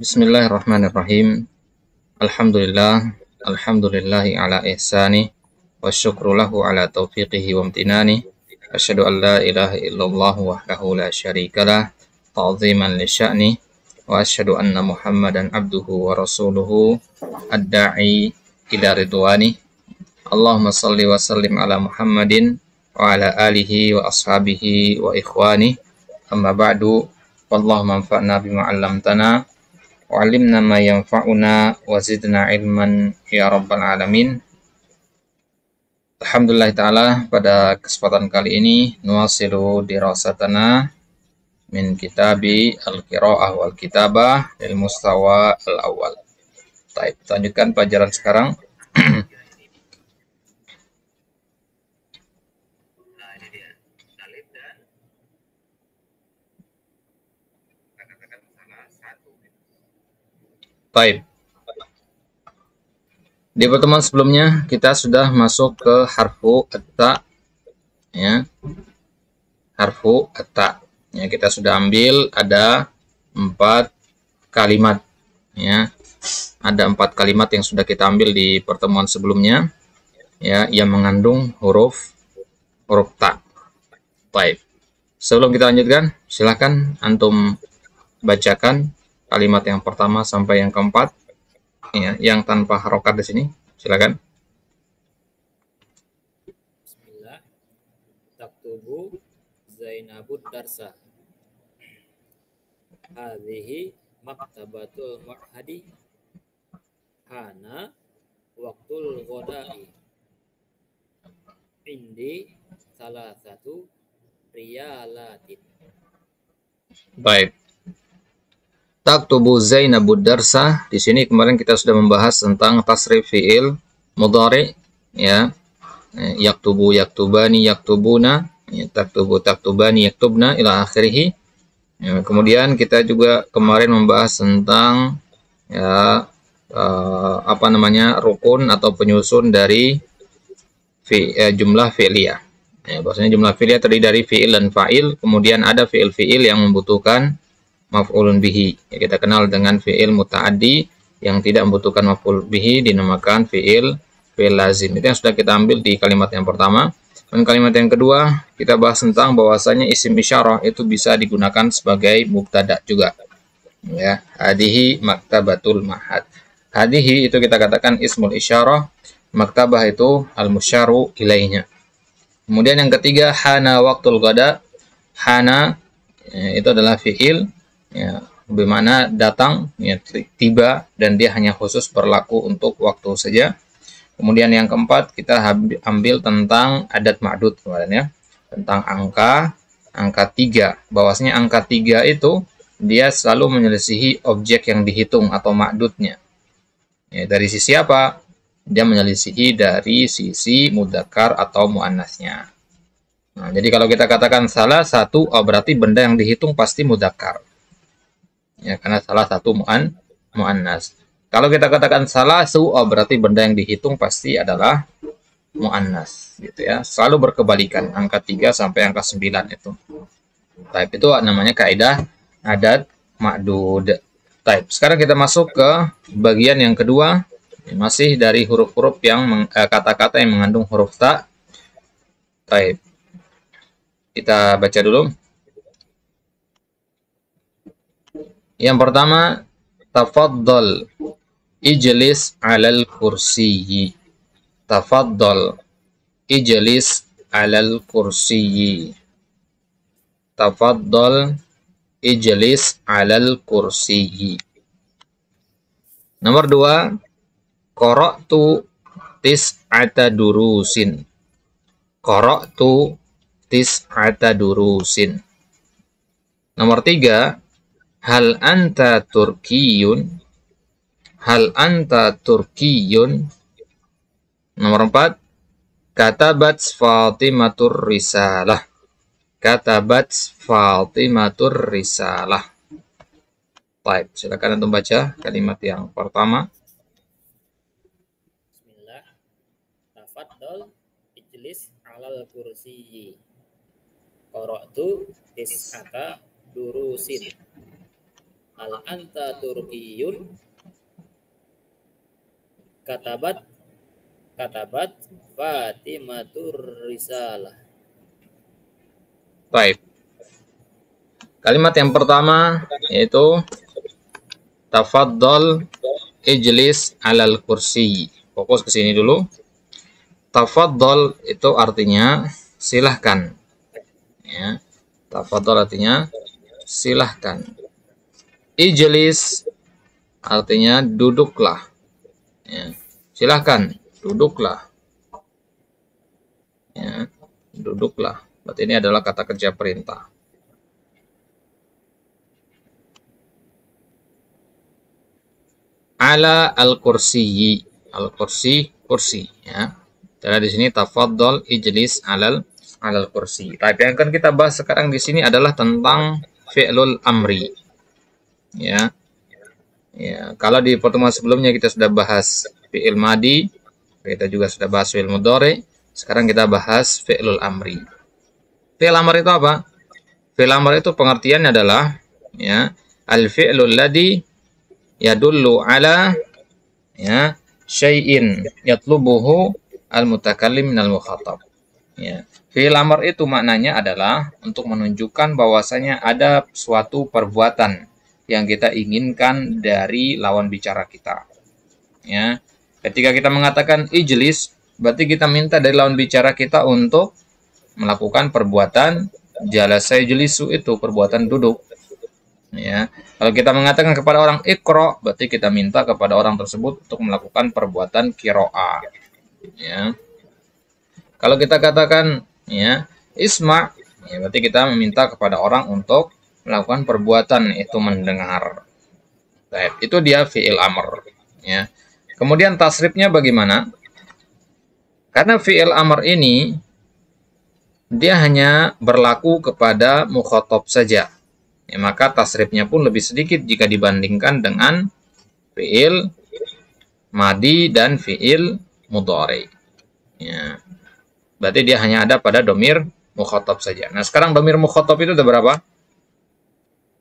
Bismillahirrahmanirrahim. Alhamdulillah, alhamdulillahi ala ihsani, wa syukru lahu ala taufiqihi wa amtinani. Asyhadu an la ilaha illallah wahdahu la syarikalah, ta'ziman li sya'ni, wa asyhadu anna Muhammadan abduhu wa rasuluhu ad-da'i ila ridwani. Allahumma salli wa sallim ala Muhammadin wa ala alihi wa ashabihi wa ikhwani. Amma ba'du, wallahumma anfa'na bima 'allamtana wa'alimna ma yanfa'una wa zidna ilman ya rabbal alamin. Alhamdulillah ta'ala, pada kesempatan kali ini nuwasilu dirasatana min kitabi al-qira'ah wal kitabah lil mustawa al-awwal. Baik, kita lanjutkan pelajaran sekarang. Baik. Di pertemuan sebelumnya kita sudah masuk ke harfu at-ta, ya. Harfu at-ta. Ya, kita sudah ambil ada 4 kalimat, ya. Ada 4 kalimat yang sudah kita ambil di pertemuan sebelumnya, ya, yang mengandung huruf ta. Baik. Sebelum kita lanjutkan, silakan antum bacakan kalimat yang pertama sampai yang keempat, ya, yang tanpa harokat di sini. Silakan. Bismillah. Taktubu Zainabud darsa. Hadhihi maktabatul mu'hadi. Hana waktul ghadai. Indi salah satu riyalatin. Baik. Taktubu Zainabud darsa. Di sini kemarin kita sudah membahas tentang tasrif fiil mudhari, ya. Yaktubu, yaktubani, yaktubuna, ya, taktubu, taktubani, yaktubna ila akhirih. Ya, kemudian kita juga kemarin membahas tentang, ya, rukun atau penyusun dari jumlah fi'liyah. Ya, bahwasanya jumlah fi'liyah terdiri dari fi'il dan fa'il, kemudian ada fi'il-fi'il yang membutuhkan maf'ulun bihi. Ya, kita kenal dengan fi'il muta'addi yang tidak membutuhkan maf'ul bihi dinamakan fi'il lazim. Itu yang sudah kita ambil di kalimat yang pertama. Dan kalimat yang kedua kita bahas tentang bahwasanya isim isyarah itu bisa digunakan sebagai mubtada juga. Ya, hadihi maktabatul mahad. Hadihi itu kita katakan ismul isyarah, maktabah itu al-musyaru ilaihnya. Kemudian yang ketiga, hana waktul ghada. Hana, ya, itu adalah fi'il, ya, bagaimana datang, ya, tiba, dan dia hanya khusus berlaku untuk waktu saja. Kemudian yang keempat kita ambil tentang adat ma'dud kemarin, ya, tentang angka 3. Bahwasanya angka 3 itu dia selalu menyelisihi objek yang dihitung atau ma'dudnya. Ya, dari sisi apa? Dia menyelisihi dari sisi mudzakkar atau muannasnya. Nah, jadi kalau kita katakan salah satu, berarti benda yang dihitung pasti mudzakkar. Ya, karena salah satu muannas. Kalau kita katakan salah su, berarti benda yang dihitung pasti adalah muannas, gitu ya. Selalu berkebalikan, angka 3 sampai angka 9 itu. Type itu namanya kaidah adat ma'dud. Type. Sekarang kita masuk ke bagian yang kedua, masih dari huruf-huruf yang kata-kata yang mengandung huruf ta. Type. Kita baca dulu. Yang pertama, tafaddal ijlis 'alal kursiyyi. Tafaddal ijlis 'alal kursiyyi. Tafaddal ijlis 'alal kursiyyi. Nomor 2, qara'tu tis'ata durusin. Qara'tu tis'ata durusin. Nomor 3, hal anta turkiyun. Hal anta turkiyun. Nomor 4, katabat Fatimatur risalah. Katabat Fatimatur risalah. Baik, silakan antum baca kalimat yang pertama. Bismillah. Tafaddal ijlis 'alal kursiyyi. Qara'tu tis'ata durusin. al anta turkiyun katabat katabat Fatimatur risalah. Baik. Kalimat yang pertama yaitu tafaddal ijlis alal kursi. Fokus ke sini dulu. Tafaddal itu artinya silahkan. Ya. Tafaddal artinya silahkan. Ijlis artinya duduklah. Ya. Silahkan, duduklah. Ya. Duduklah. Berarti ini adalah kata kerja perintah. Ala al-kursiyi. Al-kursi, kursi. Ya. Jadi di sini tafaddal ijlis alal kursi. Tapi yang akan kita bahas sekarang di sini adalah tentang fi'lul amri. Ya. Ya, kalau di pertemuan sebelumnya kita sudah bahas fi'il madi, kita juga sudah bahas fi'il mudhari. Sekarang kita bahas fi'lul amri. Fi'il amr itu apa? Fi'il amr itu pengertiannya adalah ya, al-fi'lul ladzi yadullu ala ya syai'in yatlubuhu al-mutakallim minal mukhatab. Ya. Fi'il amr itu maknanya adalah untuk menunjukkan bahwasanya ada suatu perbuatan yang kita inginkan dari lawan bicara kita. Ya. Ketika kita mengatakan ijlis, berarti kita minta dari lawan bicara kita untuk melakukan perbuatan jalasa yajlisu, itu perbuatan duduk. Ya. Kalau kita mengatakan kepada orang iqra, berarti kita minta kepada orang tersebut untuk melakukan perbuatan qiraah. Ya. Kalau kita katakan ya isma, ya berarti kita meminta kepada orang untuk melakukan perbuatan itu mendengar. Baik, itu dia fi'il amr. Ya. Kemudian tasrifnya bagaimana? Karena fi'il amr ini dia hanya berlaku kepada mukhatab saja. Ya, maka tasrifnya pun lebih sedikit jika dibandingkan dengan fi'il madi dan fi'il mudhari. Ya. Berarti dia hanya ada pada domir mukhatab saja. Nah, sekarang domir mukhatab itu ada berapa?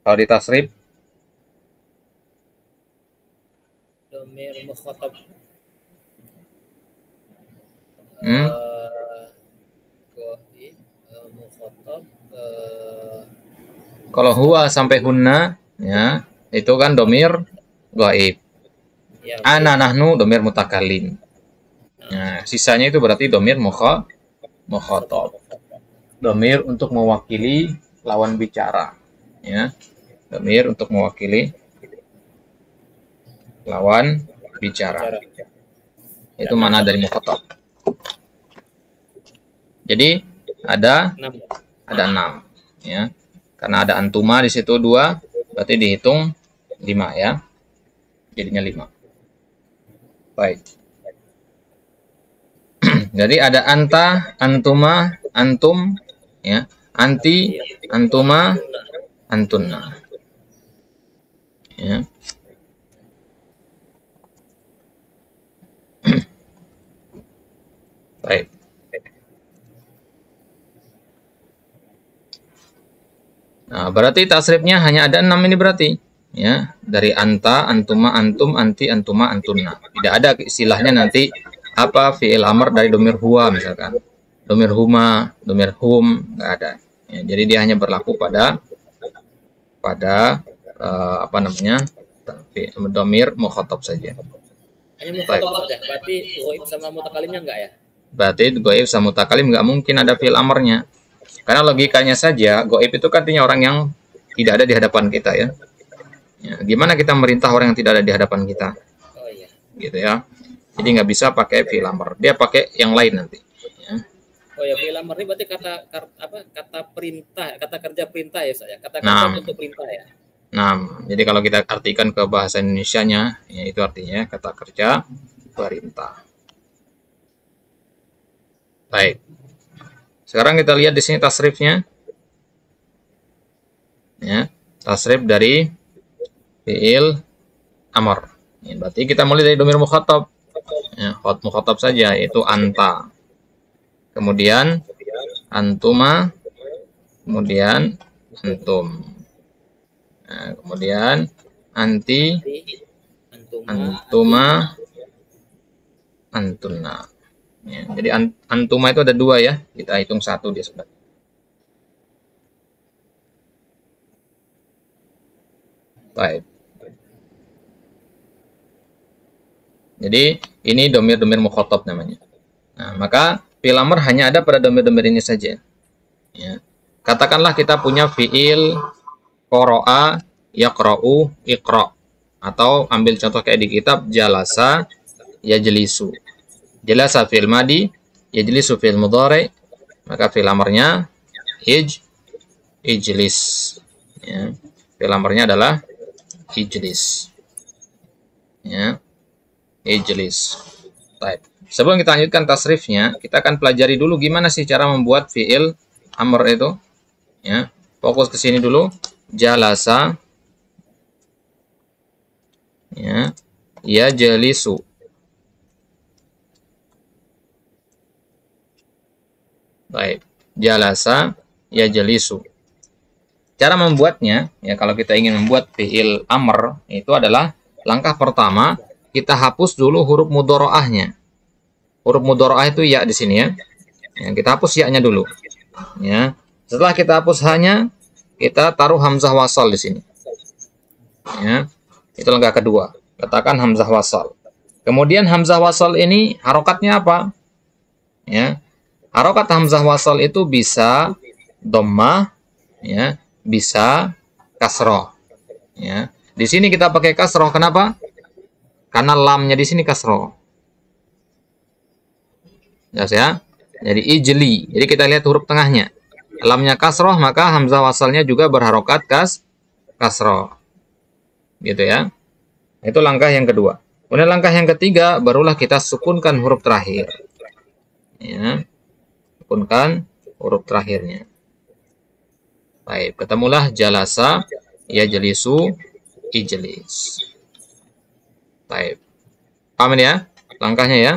Kalau di tasrif? Domir mukhatab. Mukhatab. Kalau huwa sampai hunna, ya, itu kan domir gaib. Ya, Ana nahnu domir mutakallim. Nah, sisanya itu berarti domir mukhatab. Domir untuk mewakili lawan bicara. Ya. Domir untuk mewakili lawan bicara. Itu mana dari mukhatab. Jadi ada 6. Ya. Karena ada antuma di situ 2, berarti dihitung 5 ya. Jadinya 5. Baik. Jadi ada anta, antuma, antum, ya, anti, antuma, antunna. Ya. Baik. Nah, berarti tasrifnya hanya ada 6 ini berarti. Ya, dari anta, antuma, antum, anti, antuma, antunna. Tidak ada istilahnya nanti apa fi'il amr dari domir huwa misalkan. Domir huma, domir hum, enggak ada. Ya, jadi dia hanya berlaku pada apa namanya? Domir mukhatab saja. Hanya mukhatab saja. Berarti ghaib sama mutakalimnya enggak ya? Berarti ghaib sama mutakalim enggak mungkin ada fi'il amrnya. Karena logikanya saja, gaib itu kan artinya orang yang tidak ada di hadapan kita ya. Ya, gimana kita merintah orang yang tidak ada di hadapan kita? Oh iya. Gitu ya. Jadi nggak bisa pakai fi'il amr. Dia pakai yang lain nanti. Ya. Oh ya, fi'il amr ini berarti kata perintah, kata kerja perintah ya saya. Kata kerja untuk perintah ya. Nah, jadi kalau kita artikan ke bahasa Indonesianya, ya itu artinya kata kerja perintah. Baik. Sekarang kita lihat di sini tasrifnya. Ya, tasrif dari fi'il amr. Ya, berarti kita mulai dari domir mukhatab. Ya, mukhatab saja, yaitu anta. Kemudian antuma, kemudian antum. Nah, kemudian anti, antuma, antuna. Ya, jadi antuma itu ada dua ya. Kita hitung satu dia sebentar. Baik. Jadi ini domir-domir mukhatab namanya. Nah, maka fi'il amr hanya ada pada domir-domir ini saja. Ya. Katakanlah kita punya fi'il qara'a, yaqra'u, iqra'. Atau ambil contoh kayak di kitab jalasa, yajlisu. Jalasa fi'il madi, yajlisu fi'il mudhari', maka fi'il amrnya ijlis. Ya. Fi'il amrnya adalah ijlis. Ya. Ijlis. Baik. Sebelum kita lanjutkan tasrifnya, kita akan pelajari dulu gimana sih cara membuat fi'il amr itu. Ya. Fokus ke sini dulu. Jalasa, ya, yajlisu. Baik. Jalasa, yajlisu. Cara membuatnya, ya kalau kita ingin membuat fi'il amr, itu adalah langkah pertama, kita hapus dulu huruf mudharaahnya. Huruf mudharaah itu ya di sini ya. Ya, kita hapus ya-nya dulu. Ya. Setelah kita hapus hanya, kita taruh hamzah wasal di sini. Ya. Itu langkah kedua. Katakan hamzah wasal. Kemudian hamzah wasal ini harokatnya apa? Ya. Harokat hamzah wasal itu bisa dhammah, ya, bisa kasroh. Ya. Di sini kita pakai kasroh. Kenapa? Karena lamnya di sini kasroh. Jelas ya? Jadi ijli. Jadi kita lihat huruf tengahnya. Lamnya kasroh, maka hamzah wasalnya juga berharokat kasroh. Gitu ya. Itu langkah yang kedua. Kemudian langkah yang ketiga, barulah kita sukunkan huruf terakhir. Ya. Sukunkan huruf terakhirnya. Baik, ketemulah jalasa, yajlisu, ijlis. Baik. Paham ya? Langkahnya ya?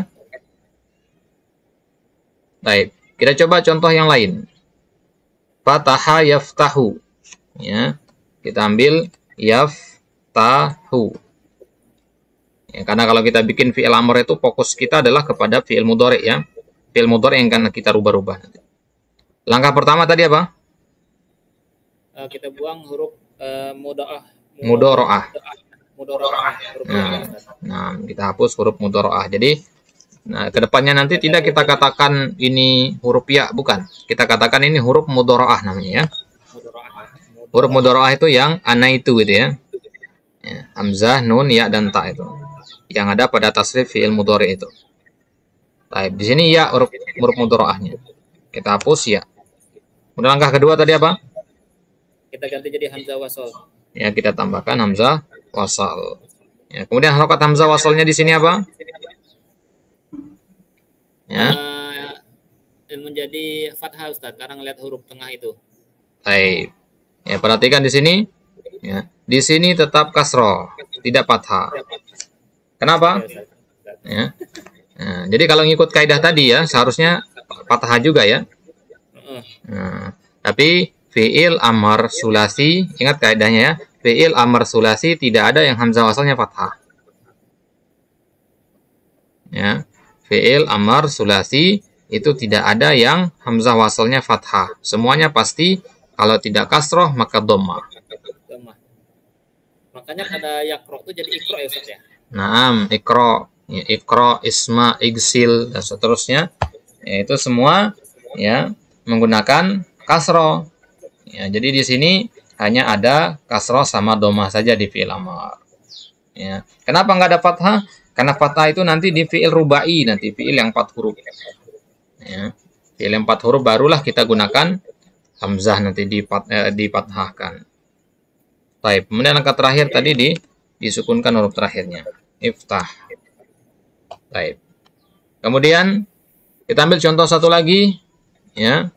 Baik, kita coba contoh yang lain. Fataha yaftahu. Ya, kita ambil yaftahu. Ya, karena kalau kita bikin fi'il amr itu fokus kita adalah kepada fi'il mudhari ya. Fi'il mudhari yang akan kita rubah-rubah. Langkah pertama tadi apa? Kita buang huruf mudharaah. Mudharaah. Nah, kita hapus huruf mudharaah. Jadi kedepannya nanti tidak kita katakan ini huruf ya, bukan. Kita katakan ini huruf mudharaah namanya ya. Huruf mudharaah itu yang ana itu gitu ya. Ya, hamzah, nun, ya dan ta itu. Yang ada pada tasrif fi'il mudhari itu. Baik, di sini ya huruf mudharaahnya. Kita hapus ya. Kemudian langkah kedua tadi apa? Kita ganti jadi hamzah wasal. Ya, kita tambahkan hamzah wasal. Ya, kemudian harokat hamzah wasalnya di sini apa? Ya. Menjadi fathah Ustaz, karena ngelihat huruf tengah itu. Baik. Ya, perhatikan di sini. Ya, di sini tetap kasroh, tidak fathah. Kenapa? Ya. Nah, jadi kalau ngikut kaidah tadi ya, seharusnya fathah juga ya. Nah, tapi fi'il amr sulasi, ingat kaidahnya ya. Fi'il amr sulasi tidak ada yang hamzah wasalnya fathah. Ya. Fi'il amr sulasi itu tidak ada yang hamzah wasalnya fathah. Semuanya pasti kalau tidak kasroh maka dhammah. Makanya ada yakro itu jadi ikro ya Ustaz ya. Naam, ikro, ya, ikro, isma, igsil dan seterusnya. Ya, itu semua ya menggunakan kasroh. Ya, jadi di sini hanya ada kasroh sama dhammah saja di fi'il amr. Ya. Kenapa nggak ada fathah? Karena fathah itu nanti di fi'il rubai, nanti fi'il yang 4 huruf. Ya. Fi'il yang 4 huruf barulah kita gunakan hamzah nanti difathahkan. Baik, kemudian langkah terakhir tadi disukunkan huruf terakhirnya. Iftah. Baik. Kemudian kita ambil contoh satu lagi ya.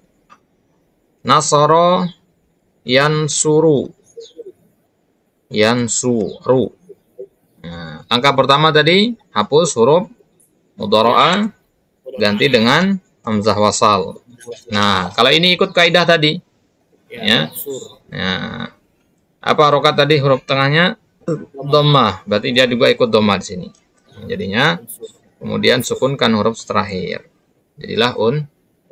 Nasara yansuru. Yansuru. Nah, angka pertama tadi hapus huruf mudharaah, ganti dengan hamzah wasal. Nah, kalau ini ikut kaidah tadi, ya. Nah, apa harokat tadi huruf tengahnya? dhammah, berarti dia juga ikut dhammah di sini. Jadinya kemudian sukunkan huruf terakhir. Jadilah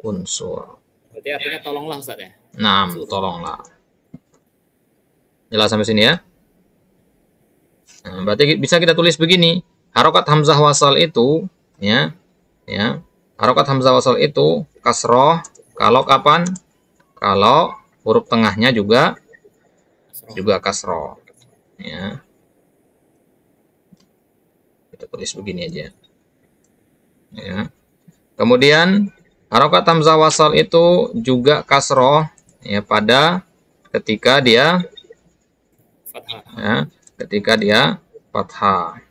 unsur. Berarti artinya tolonglah Ustaz ya. Nah, tolonglah. Jelas sampai sini ya? Nah, berarti bisa kita tulis begini. Harokat hamzah wasal itu ya, harokat hamzah wasal itu kasroh kalau kapan? Kalau huruf tengahnya juga kasroh. Ya. Kita tulis begini aja. Ya. Kemudian harokat hamzah wasal itu juga kasroh ya pada ketika dia Fathah. Ya, ketika dia fathah.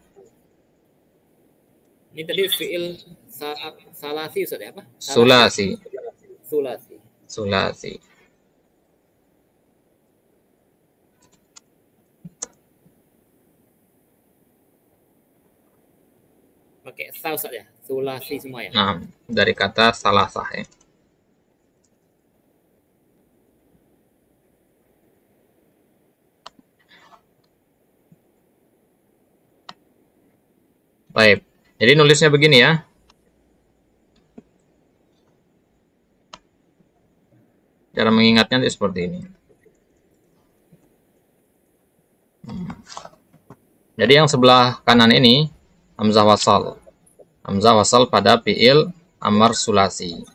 Ini tadi fiil salasi Ustaz ya apa? Sulasi. Pakai sa Ustaz ya. Sulasi semua ya. Nah, dari kata salasah ya. Baik. Jadi nulisnya begini ya. Cara mengingatnya seperti ini. Jadi yang sebelah kanan ini hamzah wasal. Hamzah wasal pada fiil amar sulasi.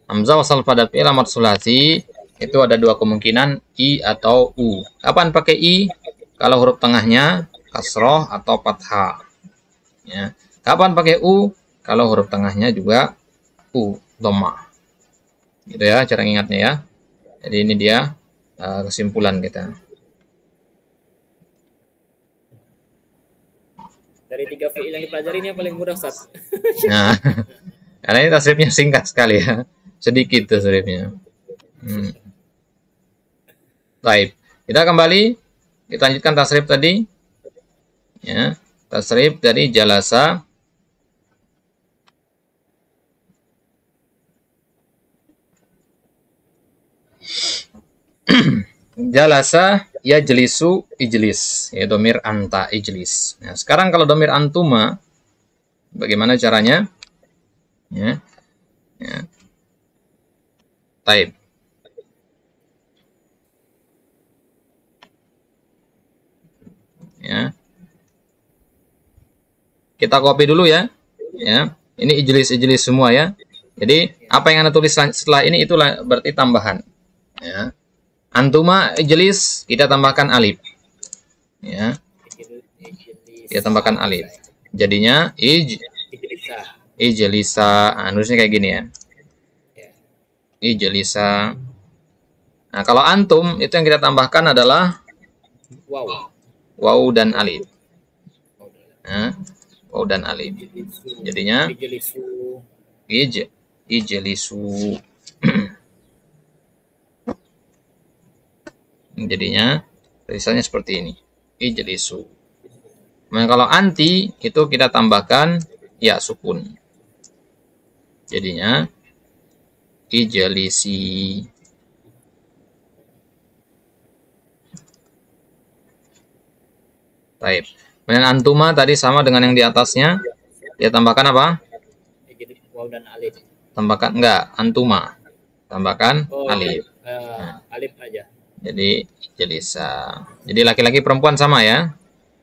Hamzah wasal pada fiil amar sulasi itu ada dua kemungkinan, i atau u. Kapan pakai i? Kalau huruf tengahnya kasroh atau fathah. Ya. Kapan pakai u? Kalau huruf tengahnya juga u, dhammah. Gitu ya cara ingatnya ya. Jadi ini dia kesimpulan kita. Dari 3 fiil yang dipelajari ini yang paling mudah Ustaz. Nah, karena ini tasrifnya singkat sekali ya. Sedikit tasrifnya. Baik. Kita kembali. Kita lanjutkan tasrif tadi. Ya, tasrif dari jalasa. Jalasa yajlisu ijlis, ya domir anta ijlis. Nah, sekarang kalau domir antuma bagaimana caranya? Ya. Taib. Ya. Kita copy dulu ya. Ya. Ini ijlis semua ya. Jadi apa yang Anda tulis setelah ini itu berarti tambahan. Ya. Antuma ijlis kita tambahkan alif. Ya. Kita tambahkan alif. Jadinya ijlisa. Nah, nulisnya kayak gini ya. Ijlisa. Nah, kalau antum itu yang kita tambahkan adalah waw dan alif. Nah, waw dan alif. Jadinya ijlisu. Jadinya tulisannya seperti ini. Ijlisu. Nah, kalau anti itu kita tambahkan ya sukun. Jadinya ijlisi. Baik. Kemudian antuma tadi sama dengan yang di atasnya. Dia tambahkan apa? Waw dan alif. Tambahkan enggak, antuma. Tambahkan alif. Alif aja. Jadi ijlisa. Jadi laki-laki perempuan sama ya?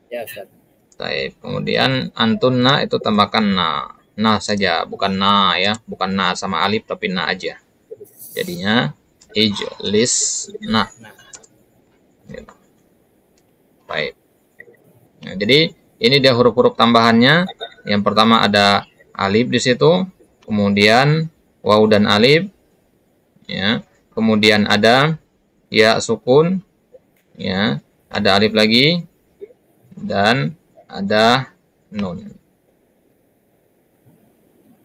Ya, Ustaz. Baik. Kemudian antunna itu tambahkan na. Na saja, bukan na ya. Bukan na sama alif tapi na aja. Jadinya ijlis na. Gitu. Baik. Nah, jadi ini dia huruf-huruf tambahannya. Yang pertama ada alif di situ, kemudian waw dan alif, ya. Kemudian ada ya sukun, ya. Ada alif lagi dan ada nun.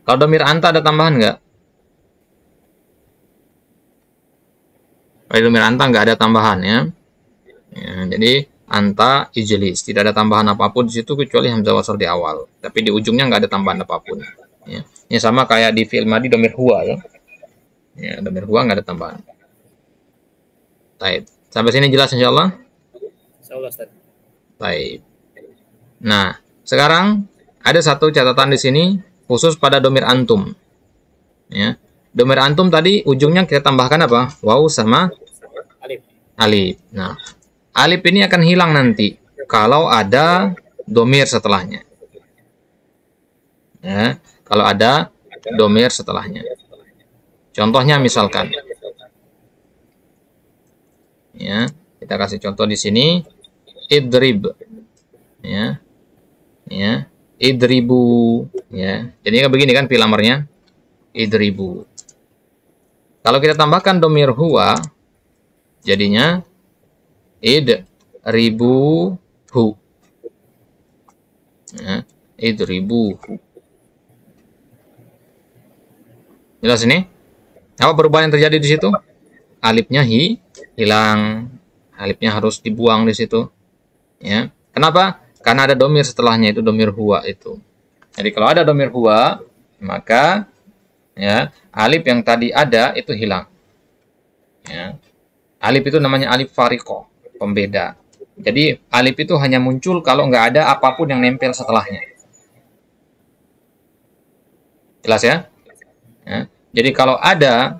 Kalau domir anta ada tambahan nggak? Kalau domir anta nggak ada tambahan ya. Jadi anta ijlis, tidak ada tambahan apapun di situ kecuali hamzah wasal di awal, tapi di ujungnya nggak ada tambahan apapun. Ya. Ini sama kayak di fi'il madi domir huwa ya. Ya, domir huwa nggak ada tambahan. Baik, sampai sini jelas insyaallah. Insyaallah Ustaz. Baik. Nah, sekarang ada satu catatan di sini khusus pada domir antum. Ya. Domir antum tadi ujungnya kita tambahkan apa? Waw sama alif. Nah, alif ini akan hilang nanti kalau ada domir setelahnya. Ya, kalau ada domir setelahnya. Contohnya misalkan, ya, kita kasih contoh di sini, idrib, ya, idribu, ya. Jadi begini kan fi'il amarnya, idribu. Kalau kita tambahkan domir huwa, jadinya idribuhu, ya, idribuhu. Jelas ini? Apa perubahan yang terjadi di situ? Alifnya hilang, alifnya harus dibuang di situ. Ya, kenapa? Karena ada domir setelahnya, itu domir huwa itu. Jadi kalau ada domir huwa, maka ya alif yang tadi ada itu hilang. Ya. Alif itu namanya alif fariqo, pembeda. Jadi alif itu hanya muncul kalau nggak ada apapun yang nempel setelahnya. Jelas ya? Ya. Jadi kalau ada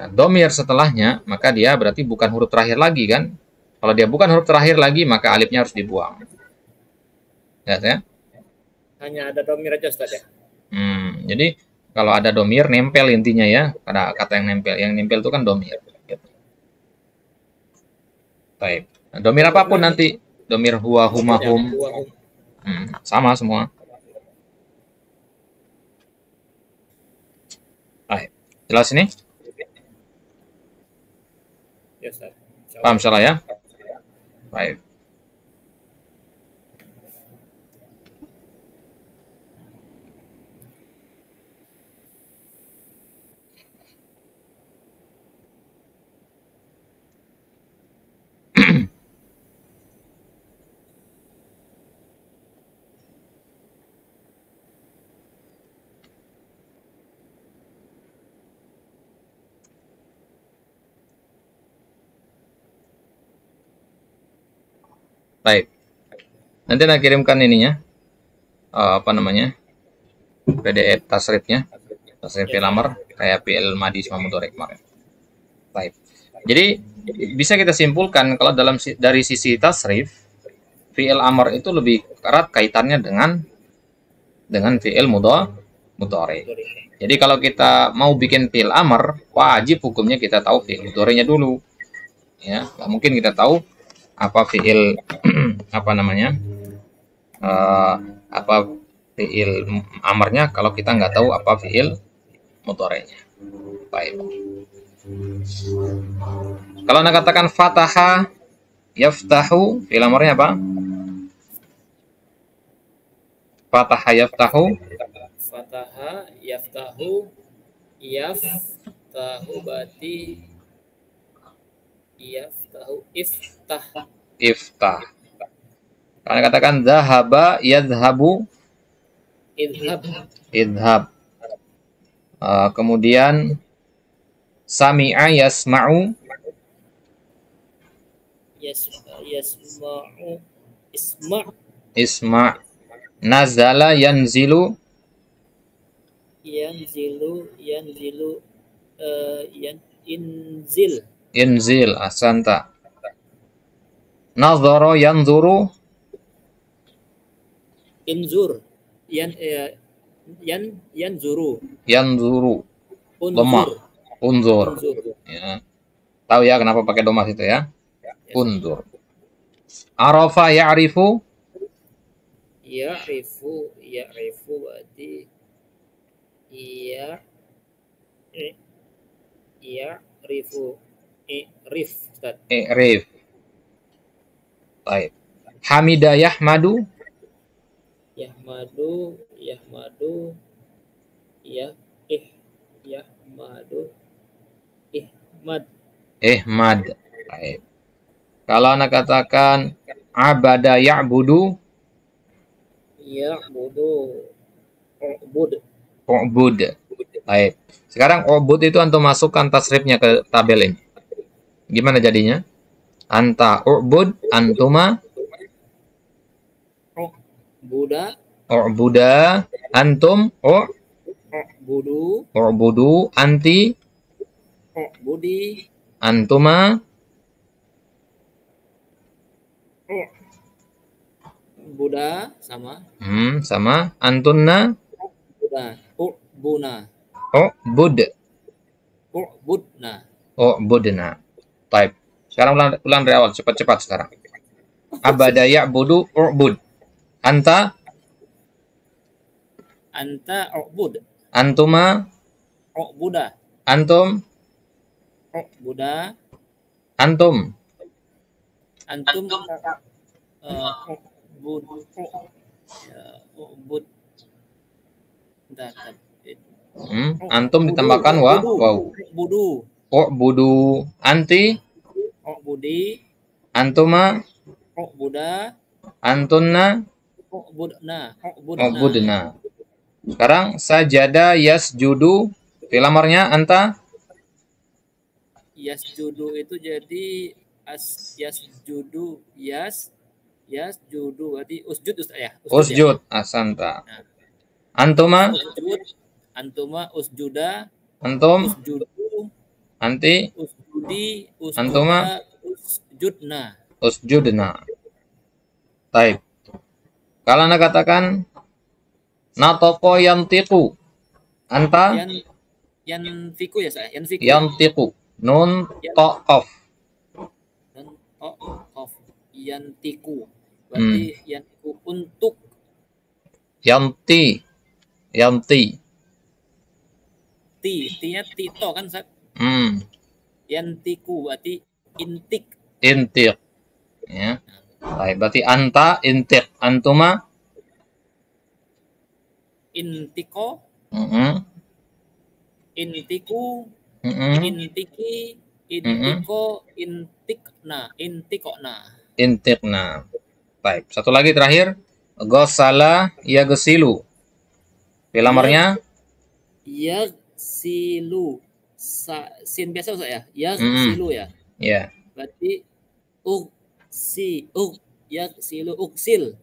domir setelahnya, maka dia berarti bukan huruf terakhir lagi kan? Kalau dia bukan huruf terakhir lagi, maka alifnya harus dibuang. Lihat ya? Hanya ada domir aja Ustaz ya? Jadi kalau ada domir, nempel intinya ya. Ada kata yang nempel. Yang nempel itu kan domir. Gitu. Baik. Nah, domir apapun nanti. Domir huwa, huma, hum. Sama semua. Baik. Jelas ini? Ya, Ustaz. Paham salah ya? Baik. Baik. Nanti saya kirimkan ininya. Apa namanya? PDF tasrifnya. Tasrif fi'il amr kayak fi'il madi sama mudhari kemarin. Baik. Jadi bisa kita simpulkan kalau dari sisi tasrif, fi'il amr itu lebih erat kaitannya dengan fi'il mudhari. Jadi kalau kita mau bikin fi'il amr, wajib hukumnya kita tahu fi'il mudhari'nya dulu. Ya, nggak mungkin kita tahu apa fi'il apa namanya? Apa fi'il amarnya kalau kita nggak tahu apa fi'il mudhari'nya. Baik. Kalau Anda katakan fataha yaftahu, fi'il amarnya apa? Fataha yaftahu. Fataha yaftahu, yaftahu berarti yaftahu iftah. Kalau katakan zahaba yadhhabu, idhab. Kemudian sami'a yasma'u, yasma'u isma'. Nazala yanzilu, inzil. Ahsanta. Nadhara yanzuru, inzur, yanzuru. Dhamma. Unzur. Ya. Tahu ya kenapa pakai dhamma itu ya? Unzur. Arafa ya'rifu, ya'rifu berarti ya'rifu Ustaz. i'rif. Baik. Hamida yahmadu, yahmadu ihmad. Baik. Kalau Anda katakan abada ya'budu, ubud. Baik. Sekarang ubud itu antum masukkan tasrifnya ke tabel ini. Gimana jadinya? Anta ubud, antuma Buddha, U'buda, antum, Budu, u'budu, anti, Budi, antuma, Buddha sama sama, antunna, Buddha, Buna, u'bud, Budna. u'budna. Taib. Sekarang ulang dari awal, cepat-cepat sekarang. Abada ya'budu, u'bud. Anta, Anta Bud, antuma, Buddha, antum, Buddha, antum. antum Bud, Bud, Antum ditambahkan wow. Budu, U'budu, anti, Budi, antuma, Buddha, antunna, Budna, u'budna. Sekarang sajada yasjudu, fi'il amarnya anta, Yasjudu itu jadi yasjudu yasjudu berarti usjud ya. usjud, asanta. Nah, Antuma, usjud, antuma usjuda, antum, usjudu, anti, usjudi, antuma, usjudna. usjudna. Taib. Kalau anda katakan natoko yantiku, anta, Yanfiku ya saya, yanfiku. yantiku, nun to qaf. Dan of yantiku. Berarti yantiku untuk Yanti, T-nya tito kan Sat? Yantiku berarti intik. intik. Ya. Baik, berarti anta intik, antuma Intiko, intiku, intiki, intiko, intikna. Baik, satu lagi terakhir. Gosala yagsilu. Fi'il amarnya yagsilu. Sin biasa Ustaz ya? Yagsilu ya. Ya. Berarti yagsilu uksil.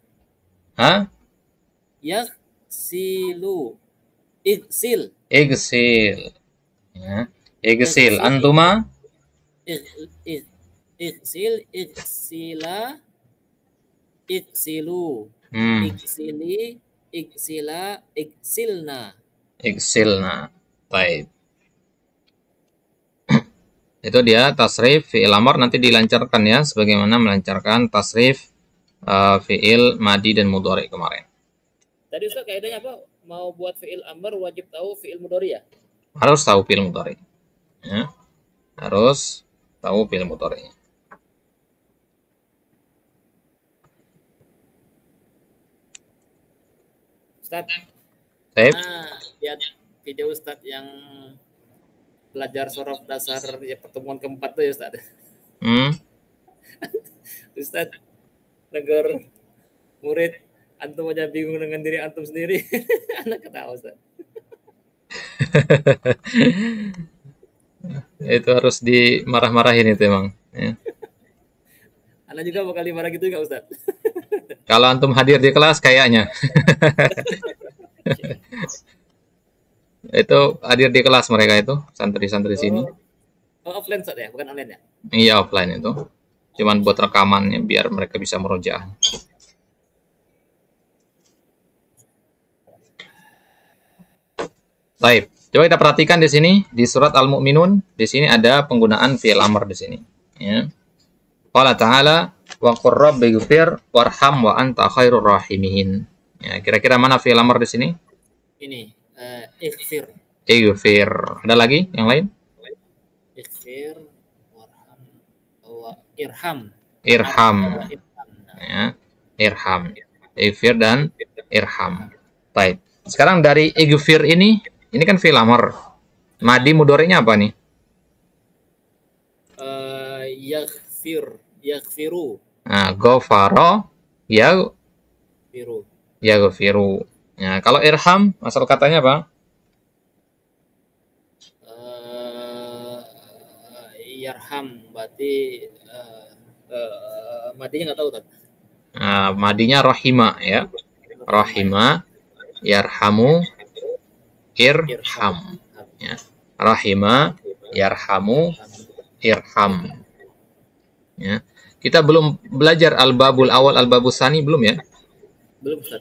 Hah? Yagsilu igsil. Ya. Igsil. Antuma? Igsil, igsila, igsilu, igsili, igsila, igsilna. Igsilna. Baik. Itu dia tasrif fi'il amar, nanti dilancarkan ya sebagaimana melancarkan tasrif fi'il madi dan mudhari kemarin. Tadi Ustaz kaidahnya apa? Mau buat fi'il amar wajib tahu fi'il mudhari ya? Harus tahu fi'il mudhari. Ya. Harus tahu fi'il mudhari. Ustaz. Lihat video Ustaz yang belajar sorof dasar ya, pertemuan keempat tuh ya Ustaz. Ustaz negur murid, antum aja bingung dengan diri antum sendiri. Anak ketawa Ustaz. Itu harus dimarah-marahin itu emang. Ya. Anak juga bakal dimarah gitu nggak Ustaz? Kalau antum hadir di kelas kayaknya. Itu hadir di kelas mereka itu, santri-santri sini. Offline Ustaz ya, bukan online ya? Iya, offline itu. Cuman buat rekamannya biar mereka bisa merojaah. Baik, coba kita perhatikan di sini di surat Al-Mu'minun, di sini ada penggunaan fi'il amr di sini, ya. Qala ta'ala wa qur rabbighfir warham wa anta khairur rahimin. Ya, kira-kira mana fi'il amr di sini? Ini ighfir. Ighfir. Ada lagi yang lain? Ighfir, warham, wa irham. Irham. Ya, irham. Ighfir dan irham. Baik. Sekarang dari ighfir ini kan fi'il amr. Madi mudhari'nya apa nih? Yaghfiru. Nah, ghafara yaghfiru. Ya, kalau irham asal katanya apa? Yarham berarti madinya nggak tahu kan? Madinya rahima ya. rahima, yarhamu, irham. Ya. Rahima, yarhamu, irham. Ya. Kita belum belajar al-babul awal, al-babul tsani belum ya? Belum, Ustaz.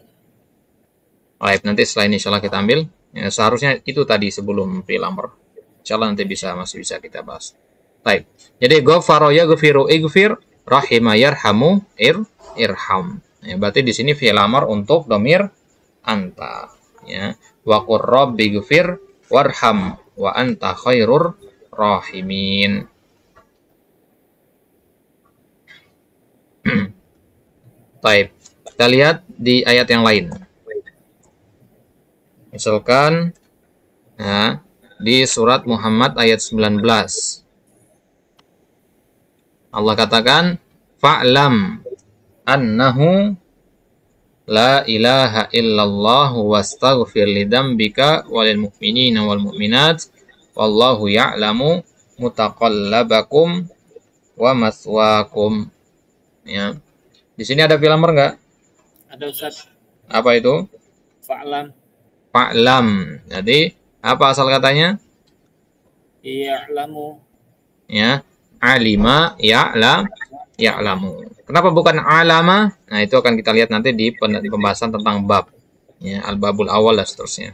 Baik, nanti setelah ini insyaallah kita ambil. Ya, seharusnya itu tadi sebelum fi'il amr. Insyaallah nanti masih bisa kita bahas. Baik. Jadi ghafara yaghfiru ighfir, rahima yarhamu, irham. Ya, berarti di sini fi'il amr untuk dhamir anta. Ya. Wa qur rabbighfir warham wa anta khairur rahimin. Baik. Kita lihat di ayat yang lain. Misalkan ya, di surat Muhammad ayat 19. Allah katakan, fa'lam annahu la ilaha illallah wastaghfir lidzambika walil mu'minina wal mu'minat wallahu ya'lamu mutaqallabakum wa maswaakum. Ya. Di sini ada fi'il amr enggak? Ada, Ustaz. Apa itu? Fa'lam. Fa'lam. Jadi apa asal katanya? Ya'lamu. Ya, alima ya'lamu. Kenapa bukan alama? Nah, itu akan kita lihat nanti di pembahasan tentang bab. Ya, al-babul awal dan seterusnya.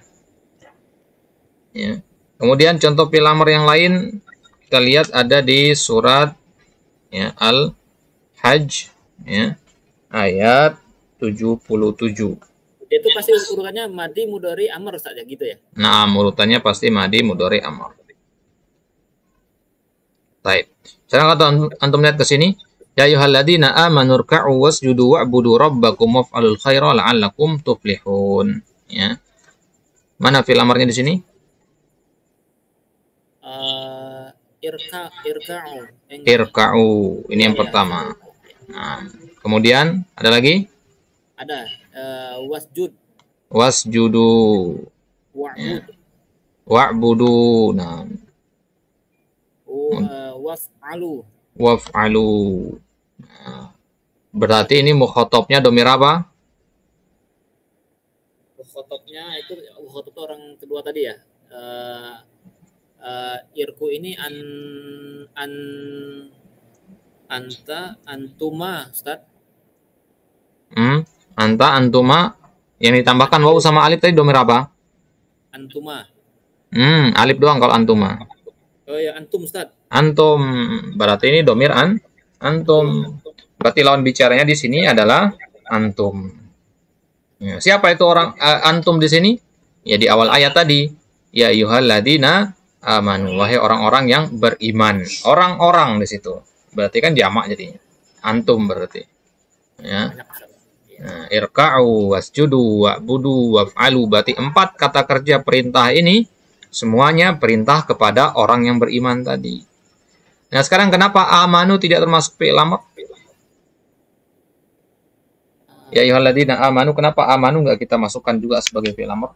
Ya. Kemudian contoh fi'il amr yang lain kita lihat ada di surat ya, Al-Hajj ya, ayat 77. Itu pasti urutannya madi, mudhari, amr saja gitu ya. Nah, urutannya pasti madi, mudhari, amr. Baik. Sekarang kalau antum lihat ke sini, ya ayyuhalladzina amanu ruk'u wasjudu wa'budu rabbakum waf'alul khaira la'allakum tuflihun. Ya. Mana fi'il amarnya di sini? Irka'u. Irka'u. Ini yang pertama. Nah, kemudian ada lagi? Ada wasjud. Wasjudu. Wa'bud. Wa'budu. Nah. Waf'alu. Waf'alu. Nah, berarti ini mukhatabnya dhamir apa? Mukhatabnya itu mukhatab orang kedua tadi ya. Irku ini anta, antuma, Ustaz. Anta, antuma. Yang ditambahkan waw sama alif tadi dhamir apa? Antuma. Alif doang kalau antuma. Oh ya, antum, Ustaz. Antum. Berarti ini dhamir antum. Berarti lawan bicaranya di sini adalah antum. Ya, siapa itu orang antum di sini? Ya di awal ayat tadi. Ya ayyuhalladzina amanu, wahai orang-orang yang beriman. Orang-orang di situ. Berarti kan jamak jadinya. Antum berarti. Ya. Nah, irka'u wasjudu wa'budu waf'alu. Berarti 4 kata kerja perintah ini semuanya perintah kepada orang yang beriman tadi. Nah, sekarang kenapa amanu tidak termasuk fi'il amr? Ya ayyuhalladzina amanu, kenapa amanu enggak kita masukkan juga sebagai fi'il amr?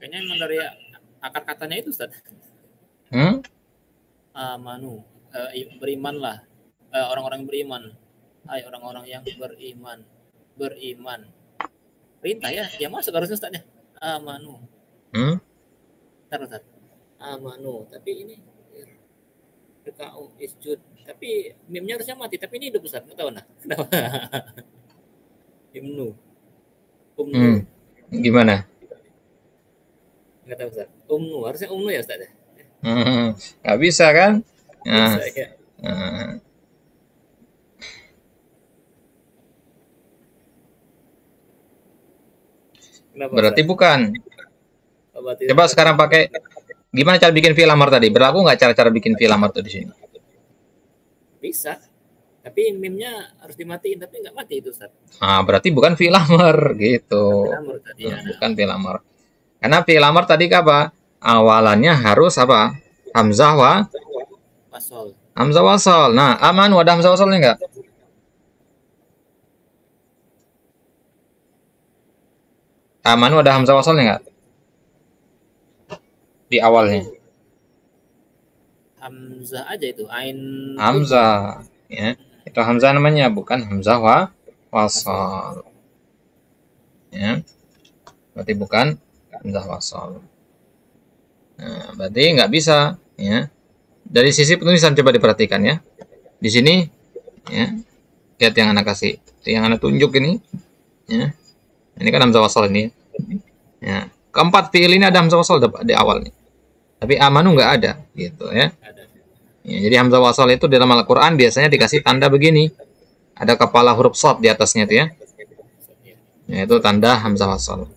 Kayaknya memang dari akar katanya itu, Ustaz. Amanu, berimanlah, orang-orang beriman. Hai orang-orang yang beriman. Perintah ya, dia masuk harusnya, Ustaz ya. Amanu. Ustaz. Amanu, tapi ini irka'u isjud. Tapi mimnya harusnya mati, tapi ini hidup, Ustaz. Enggak tahu nah. Kenapa? Umnu. Gimana? Enggak tahu, Ustaz. Umnu, harusnya umnu ya, Ustaz ya. Nggak bisa kan? Nah. Bisa, ya. Berarti bukan. Berarti Coba sekarang pakai gimana cara bikin fi'il amr tadi? Berlaku nggak cara-cara bikin fi'il amr tuh di sini? Bisa. Tapi mimnya harus dimatiin, tapi nggak mati itu, Ustaz. Nah, berarti bukan fi'il amr gitu. Bukan fi'il amr. Karena fi'il amr tadi apa? Awalannya harus apa? Hamzah wasol. Hamzah wasol. Nah, amanu ada hamzah wasolnya enggak? Amanu ada hamzah wasolnya enggak? Di awalnya. Hamzah aja itu. Ain. Hamzah. Ya. Itu hamzah namanya, bukan hamzah wasol. Ya, berarti bukan hamzah wasal. Nah, berarti nggak bisa. Ya, dari sisi penulisan coba diperhatikan ya. Di sini, ya, lihat yang anak kasih, yang anak tunjuk ini, ya. Ini kan hamzah wasal ini. Ya, keempat fiil ini ada hamzah wasal di awal nih. Tapi amanu nggak ada, gitu ya. Ya, jadi hamzah wasal itu dalam Al-Quran biasanya dikasih tanda begini. Ada kepala huruf shad di atasnya itu ya. Yaitu tanda hamzah wasal.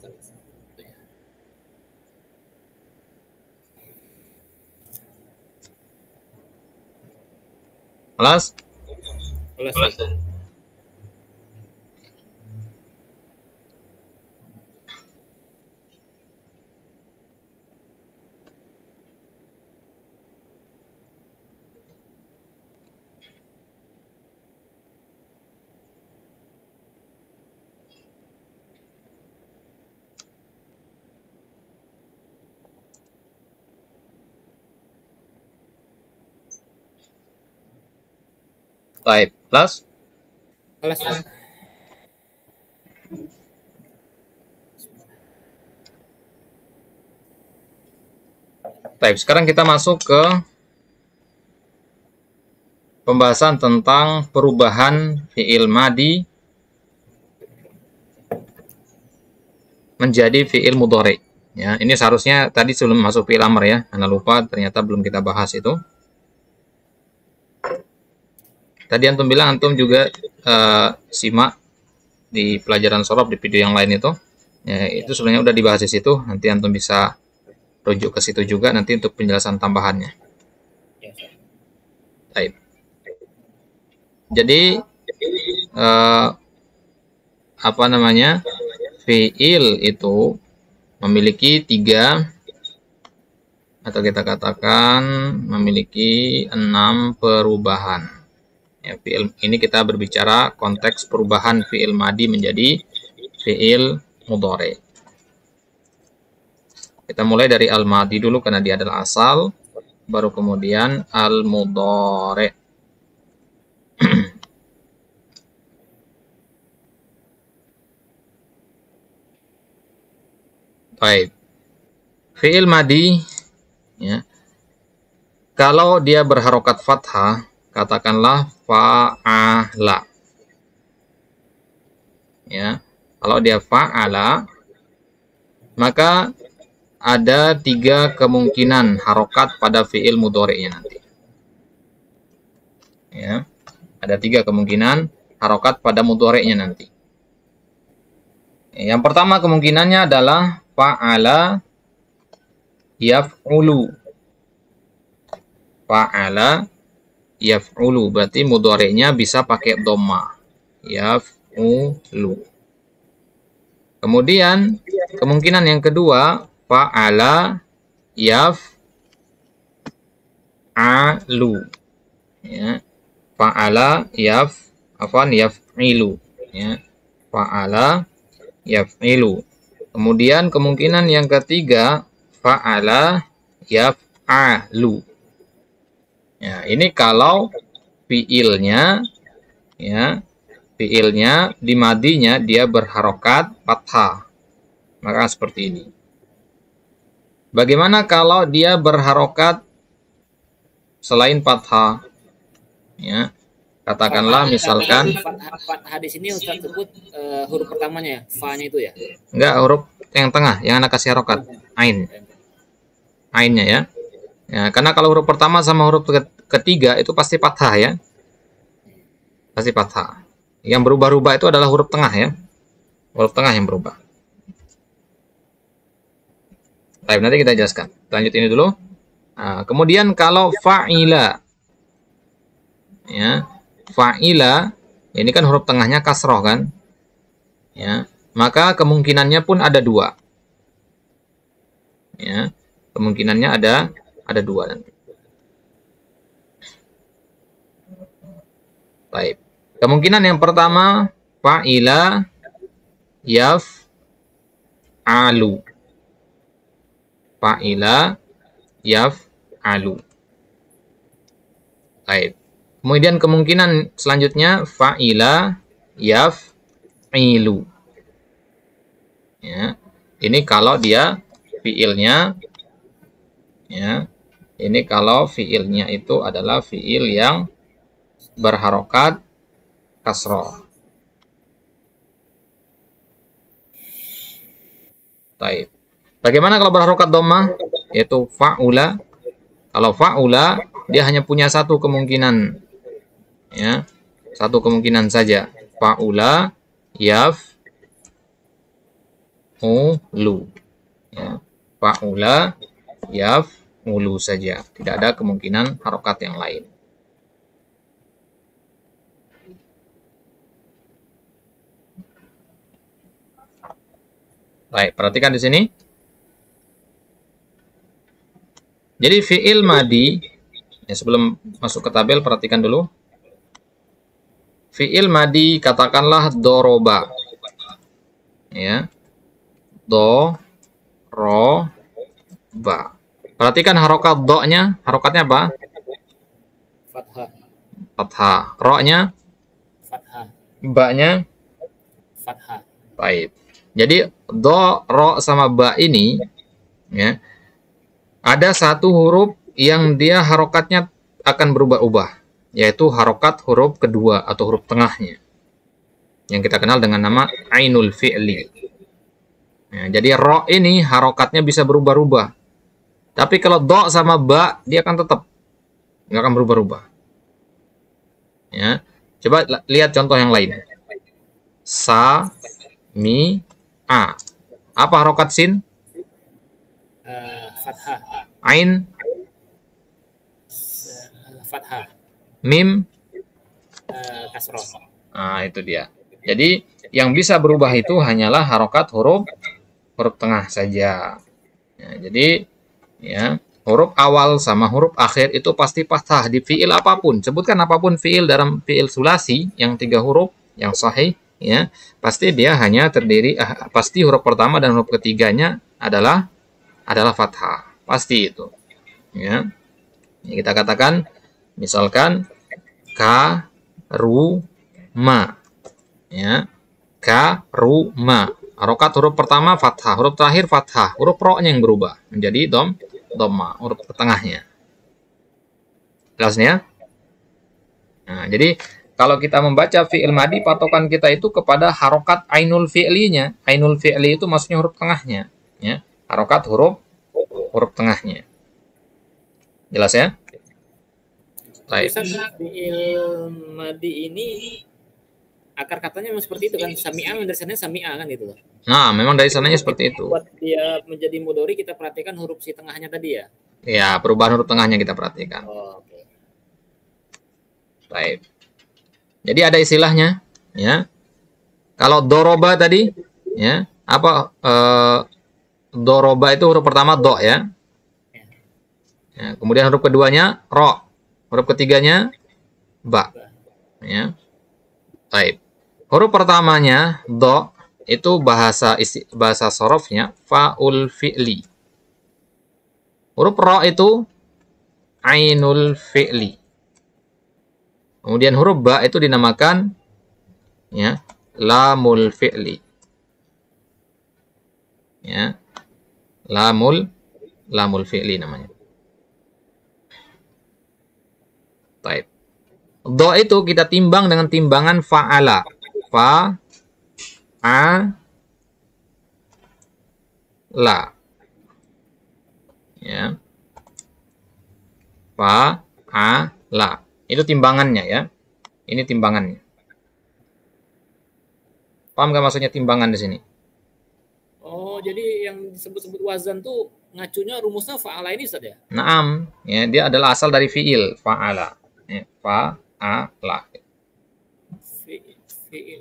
Kelas? Kelas. Baik, kelas? Kelas. Baik, sekarang kita masuk ke pembahasan tentang perubahan fiil madi menjadi fiil mudhari. Ya, ini seharusnya tadi sebelum masuk fiil amr ya. Anda lupa, ternyata belum kita bahas itu. Tadi antum bilang antum juga simak di pelajaran sorob di video yang lain itu. Ya, itu sebenarnya udah dibahas di situ. Nanti antum bisa rujuk ke situ juga nanti untuk penjelasan tambahannya. Baik. Jadi apa namanya? Fiil itu memiliki 3 atau kita katakan memiliki 6 perubahan. Ya, fiil ini kita berbicara konteks perubahan fiil madi menjadi fiil mudhari. Kita mulai dari al-madi dulu karena dia adalah asal, baru kemudian al-mudhari. Baik. Fiil madi ya. Kalau dia berharokat fathah, katakanlah fa'ala. Ya. Kalau dia fa'ala, maka ada 3 kemungkinan harokat pada fiil mudhari'nya nanti. Ya. Ada 3 kemungkinan harokat pada mudhari'nya nanti. Yang pertama kemungkinannya adalah fa'ala yaf'ulu. Fa'ala yaf'ulu, berarti mudhari'nya bisa pakai dhamma. Yaf'ulu. Kemudian kemungkinan yang kedua fa'ala yaf'alu. Ya. Fa'ala yaf'ilu. Ya. Fa'ala yaf'ilu. Kemudian kemungkinan yang ketiga fa'ala yaf'alu. Ya, ini kalau fiilnya ya, fiilnya di madinya dia berharokat fathah. Maka seperti ini. Bagaimana kalau dia berharokat selain fathah? Ya. Katakanlah misalkan fathah di sini Ustaz sebut huruf pertamanya ya, fa-nya itu ya. Enggak, huruf yang tengah yang anak kasih harokat, ain. Ainnya ya. Ya, karena kalau huruf pertama sama huruf ketiga itu pasti fathah ya. Pasti fathah. Yang berubah-ubah itu adalah huruf tengah ya. Huruf tengah yang berubah. Baik, nanti kita jelaskan. Lanjut ini dulu. Nah, kemudian kalau fa'ila. Ya. Fa'ila, ini kan huruf tengahnya kasroh kan. Ya. Maka kemungkinannya pun ada 2. Ya. Kemungkinannya ada 2 nanti. Baik. Kemungkinan yang pertama fa'ila yaf'alu. Fa'ila yaf'alu. Baik. Kemudian kemungkinan selanjutnya fa'ila yaf'ilu. Ya. Ini kalau dia fiilnya, ya. Ini kalau fiilnya itu adalah fiil yang berharokat kasroh. Baik. Bagaimana kalau berharokat dhammah? Yaitu fa'ula. Kalau fa'ula, dia hanya punya satu kemungkinan. Ya. Satu kemungkinan saja. Fa'ula yaf'ulu. Ya. Fa'ula yaf'ulu saja. Tidak ada kemungkinan harokat yang lain. Baik, perhatikan di sini. Jadi fi'il madi, ya sebelum masuk ke tabel perhatikan dulu. Fi'il madi katakanlah doroba. Ya. Do-ro-ba. Perhatikan harokat do-nya, harokatnya apa? Fathah. Fathah. Ro-nya? Fathah. Ba-nya? Fathah. Baik. Jadi do, ro sama ba ini, ya, ada satu huruf yang dia harokatnya akan berubah-ubah, yaitu harokat huruf kedua atau huruf tengahnya, yang kita kenal dengan nama ainul fi'li. Ya, jadi ro ini harokatnya bisa berubah-ubah, tapi kalau do sama ba dia akan tetap nggak akan berubah-ubah. Ya, coba lihat contoh yang lain. Sa, mi, a. Apa harokat sin? Fathah. Ain? Fathah. Mim? Kasroh. Nah, itu dia. Jadi, yang bisa berubah itu hanyalah harokat huruf tengah saja. Ya, jadi, ya, huruf awal sama huruf akhir itu pasti fathah di fiil apapun. Sebutkan apapun fiil dalam fiil sulasi yang 3 huruf yang sahih, ya, pasti dia hanya terdiri pasti huruf pertama dan huruf ketiganya adalah fathah. Pasti itu. Ya. Kita katakan misalkan ka ru ma. Ya. Ka ru ma. Harokat huruf pertama fathah, huruf terakhir fathah, huruf ro-nya yang berubah menjadi dhamma, huruf tengahnya. Jelas ya? Nah, jadi kalau kita membaca fi'il madi, patokan kita itu kepada harokat ainul fi'linya. Ainul fi'li itu maksudnya huruf tengahnya. Ya. Harokat huruf tengahnya. Jelas ya? Baik. Fi'il madi ini akar katanya memang seperti itu kan. Sami'a dari sananya sami'a kan itu loh. Nah, memang dari sananya seperti itu. Buat dia menjadi mudhari kita perhatikan huruf si tengahnya tadi ya. Ya, perubahan huruf tengahnya kita perhatikan. Oh, oke. Baik. Jadi ada istilahnya, ya. Kalau doroba tadi, ya, apa doroba itu huruf pertama do ya. Ya, kemudian huruf keduanya ro, huruf ketiganya ba, ya. Baik. Huruf pertamanya do itu bahasa sorofnya faul fi'li. Huruf ro itu ainul fi'li. Kemudian huruf ba itu dinamakan, ya, lamul fi'li. Ya. Lamul fi'li namanya. Baik. Do itu kita timbang dengan timbangan fa'ala. Fa a la. Ya. Fa a la. Itu timbangannya ya. Ini timbangannya. Paham nggak maksudnya timbangan di sini? Oh, jadi yang disebut-sebut wazan tuh ngacunya rumusnya fa'ala ini Ustaz ya? Naam, ya, dia adalah asal dari fiil fa'ala. Ya, fa'ala.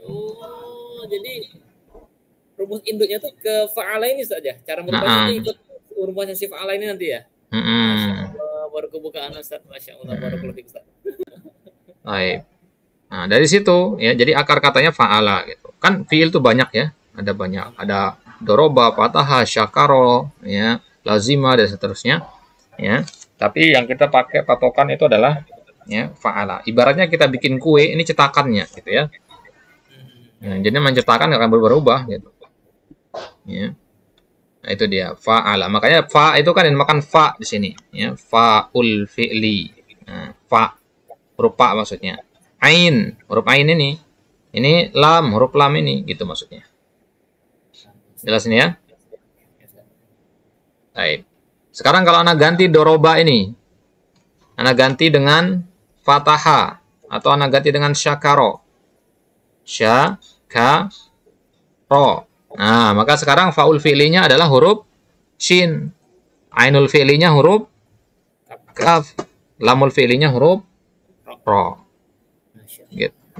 Oh, jadi rumus induknya tuh ke fa'ala ini Ustaz ya? Cara merubahnya ikut rumusnya si fa'ala ini nanti ya? Masya Allah, baru kebukaan Ustaz. Masya Allah, baru lebih Ustaz. Baik. Nah, dari situ ya, jadi akar katanya fa'ala gitu. Kan fiil tuh banyak ya. Ada banyak. Ada doroba, fataha, syakaro, ya, lazima dan seterusnya. Ya. Tapi yang kita pakai patokan itu adalah, ya, fa'ala. Ibaratnya kita bikin kue, ini cetakannya gitu ya. Nah, jadi mencetakan nggak akan berubah-ubah gitu. Ya. Nah, itu dia fa'ala. Makanya fa itu kan dinamakan fa di sini, ya. Fa'ul fi'li. Nah, fa huruf fa maksudnya. Ain, huruf ain ini. Ini lam, huruf lam ini gitu maksudnya. Jelas ini ya? Baik. Sekarang kalau anak ganti doroba ini. Anak ganti dengan fataha atau anak ganti dengan syakaro. Syakaro. Nah, maka sekarang faul fi'linya adalah huruf shin. Ainul fi'linya huruf kaf. Lamul fi'linya huruf ro.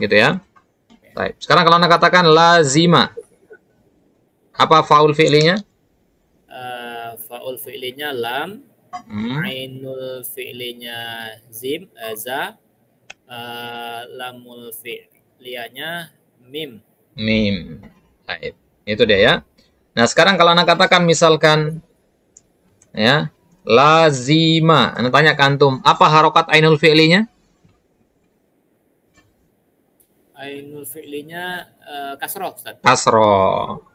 Gitu ya. Baik. Sekarang kalau Anda katakan lazima. Apa faul fi'linya? Faul fi'linya lam. Ainul fi'linya za. Lamul fi'lianya mim. Mim. Baik. Itu dia ya. Nah, sekarang kalau Anda katakan misalkan ya, lazima. Anda tanya ke antum, apa harokat ainul fi'linya? Ainul fi'linya kasroh, Ustaz. Kasroh.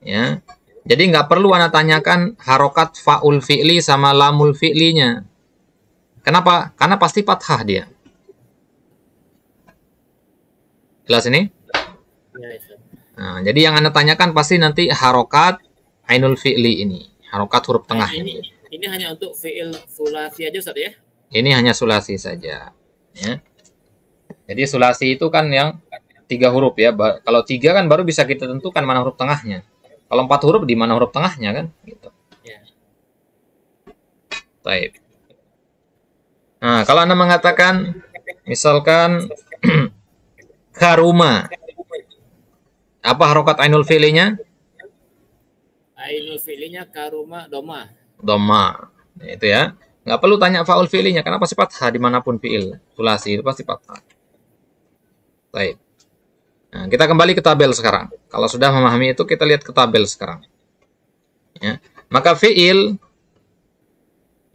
Ya. Jadi nggak perlu Anda tanyakan harokat faul fi'li sama lamul fi'linya. Kenapa? Karena pasti fathah dia. Jelas ini? Ya, Ustaz. Nah, jadi yang Anda tanyakan pasti nanti harokat ainul fi'li ini. Harokat huruf tengah ini. Ini hanya untuk fi'il sulasi aja, Ustaz ya? Ini hanya sulasi saja. Ya. Jadi sulasi itu kan yang 3 huruf ya. Kalau 3 kan baru bisa kita tentukan mana huruf tengahnya. Kalau 4 huruf di mana huruf tengahnya kan? Gitu. Ya. Baik. Nah, kalau Anda mengatakan misalkan karuma. Apa harokat ainul fi'linya? Ainul fi'linya karuma doma. Doma. Itu ya. Nggak perlu tanya faul fi'linya karena pasti fathah dimanapun fi'il. Sulasi itu pasti fathah. Baik. Nah, kita kembali ke tabel sekarang. Kalau sudah memahami itu, kita lihat ke tabel sekarang. Ya. Maka fi'il